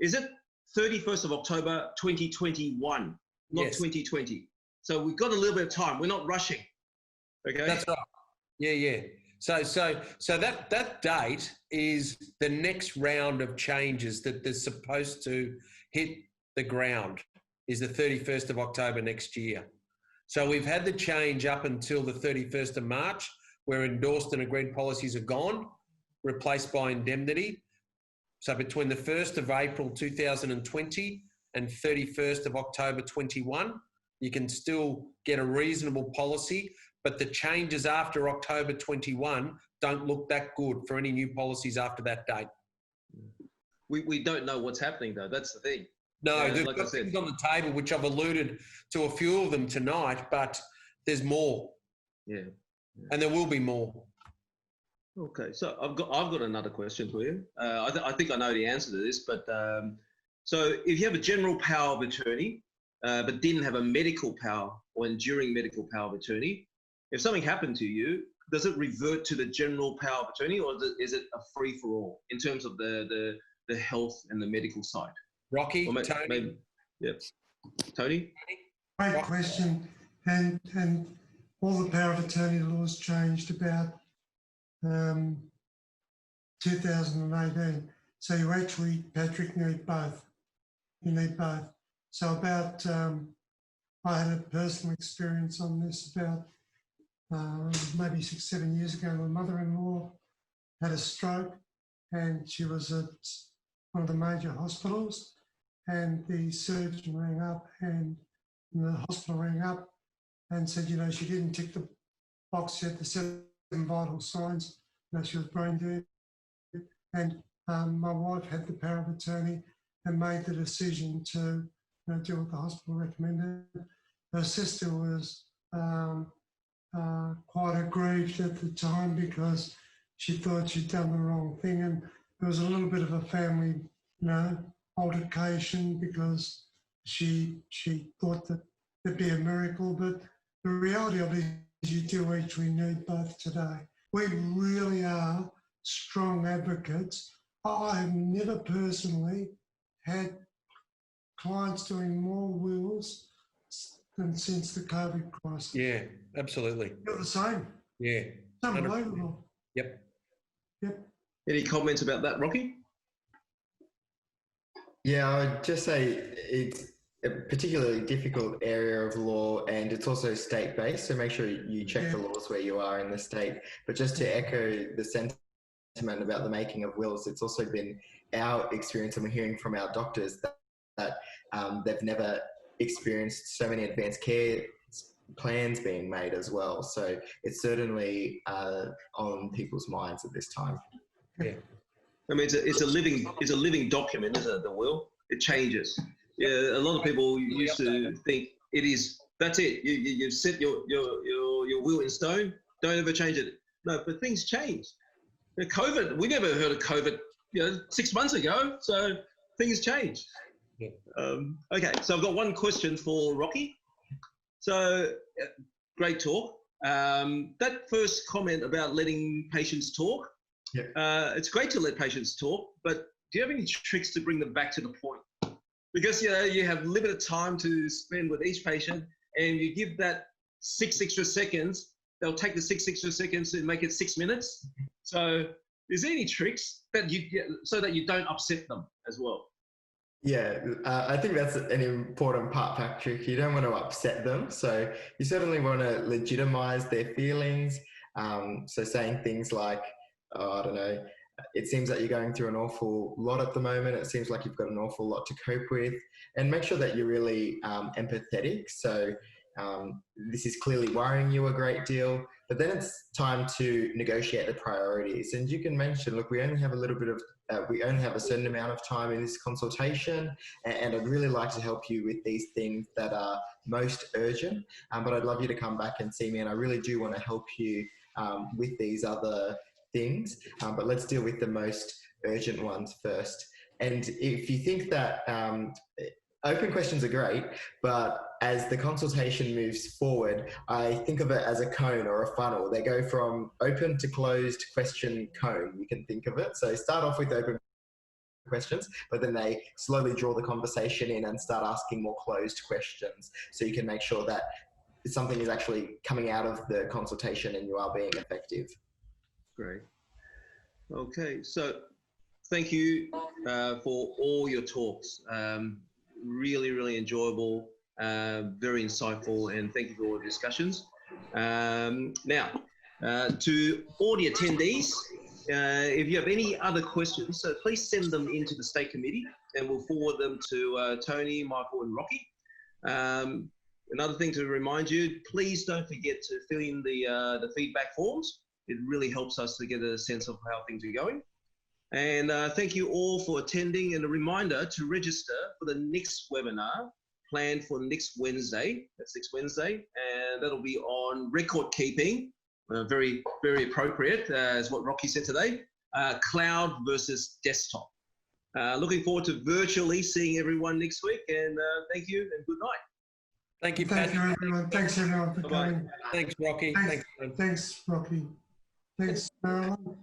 is it 31st of October 2021, not 2020? So we've got a little bit of time. We're not rushing. Okay. That's right. Yeah. So that date is the next round of changes that they're supposed to hit the ground, is the 31st of October next year. So we've had the change up until the 31st of March, where endorsed and agreed policies are gone, replaced by indemnity. So between the 1st of April 2020 and 31st of October 21, you can still get a reasonable policy, but the changes after October 21 don't look that good for any new policies after that date. We don't know what's happening, though. That's the thing. No, there's like things on the table, which I've alluded to a few of them tonight, but there's more. Yeah. And there will be more. Okay, so I've got another question for you. I think I know the answer to this, but so if you have a general power of attorney, but didn't have a medical power or enduring medical power of attorney, if something happened to you, does it revert to the general power of attorney, or is it a free for all in terms of the health and the medical side? Rocky, Tony. Tony? Great question. And all the power of attorney laws changed about 2018. So you actually, Patrick, need both. You need both. So about, I had a personal experience on this about maybe 6-7 years ago. My mother-in-law had a stroke, and she was at one of the major hospitals, and the surgeon rang up, and the hospital rang up and said, she didn't tick the box yet, the 7 vital signs, she was brain dead. And my wife had the power of attorney and made the decision to do what the hospital recommended. Her sister was quite aggrieved at the time because she thought she'd done the wrong thing, and there was a little bit of a family, altercation because she thought that there'd be a miracle, but the reality of it is you do actually need both today. We really are strong advocates I have never personally had clients doing more wills than since the COVID crisis. Yeah, absolutely. You're the same. Yeah. It's unbelievable. Yep. Yep. Any comments about that, Rocky? Yeah, I would just say it's a particularly difficult area of law, and it's also state-based, so make sure you check the laws where you are in the state. But just to echo the sentiment about the making of wills, it's also been our experience, and we're hearing from our doctors that they've never experienced so many advanced care plans being made as well. So it's certainly on people's minds at this time. Yeah. I mean, it's a living document, isn't it? The will, it changes. Yeah, a lot of people used to think it is. That's it. You set your will in stone. Don't ever change it. No, but things change. COVID, we never heard of COVID, 6 months ago. So things change. Yeah. Okay, so I've got one question for Rocky. So great talk. That first comment about letting patients talk. Yeah. It's great to let patients talk, but do you have any tricks to bring them back to the point? Because you have limited time to spend with each patient, and you give that 6 extra seconds. They'll take the 6 extra seconds and make it 6 minutes. So, is there any tricks that you get so that you don't upset them as well? Yeah, I think that's an important part, Patrick. You don't want to upset them, so you certainly want to legitimize their feelings. So saying things like, I don't know, it seems that you're going through an awful lot at the moment. It seems like you've got an awful lot to cope with, and make sure that you're really empathetic. So this is clearly worrying you a great deal, but then it's time to negotiate the priorities. And you can mention, look, we only have a certain amount of time in this consultation, and I'd really like to help you with these things that are most urgent, but I'd love you to come back and see me, and I really do want to help you with these other things, but let's deal with the most urgent ones first. And if you think that open questions are great, but as the consultation moves forward, I think of it as a cone or a funnel. They go from open to closed question cone, you can think of it. So start off with open questions, but then they slowly draw the conversation in and start asking more closed questions. So you can make sure that something is actually coming out of the consultation and you are being effective. Great. Okay, so thank you for all your talks. Really, really enjoyable, very insightful, and thank you for all the discussions. Now, to all the attendees, if you have any other questions, so please send them into the State Committee, and we'll forward them to Tony, Michael, and Rocky. Another thing to remind you, please don't forget to fill in the feedback forms. It really helps us to get a sense of how things are going. And thank you all for attending, and a reminder to register for the next webinar planned for next Wednesday. That's next Wednesday, and that'll be on record keeping. Very, very appropriate, as what Rocky said today, cloud versus desktop. Looking forward to virtually seeing everyone next week, and thank you and good night. Thank you, Thank you, everyone. Thanks, everyone, for Bye-bye. coming. Thanks, Rocky. Thanks, Rocky. Thanks, Marilyn.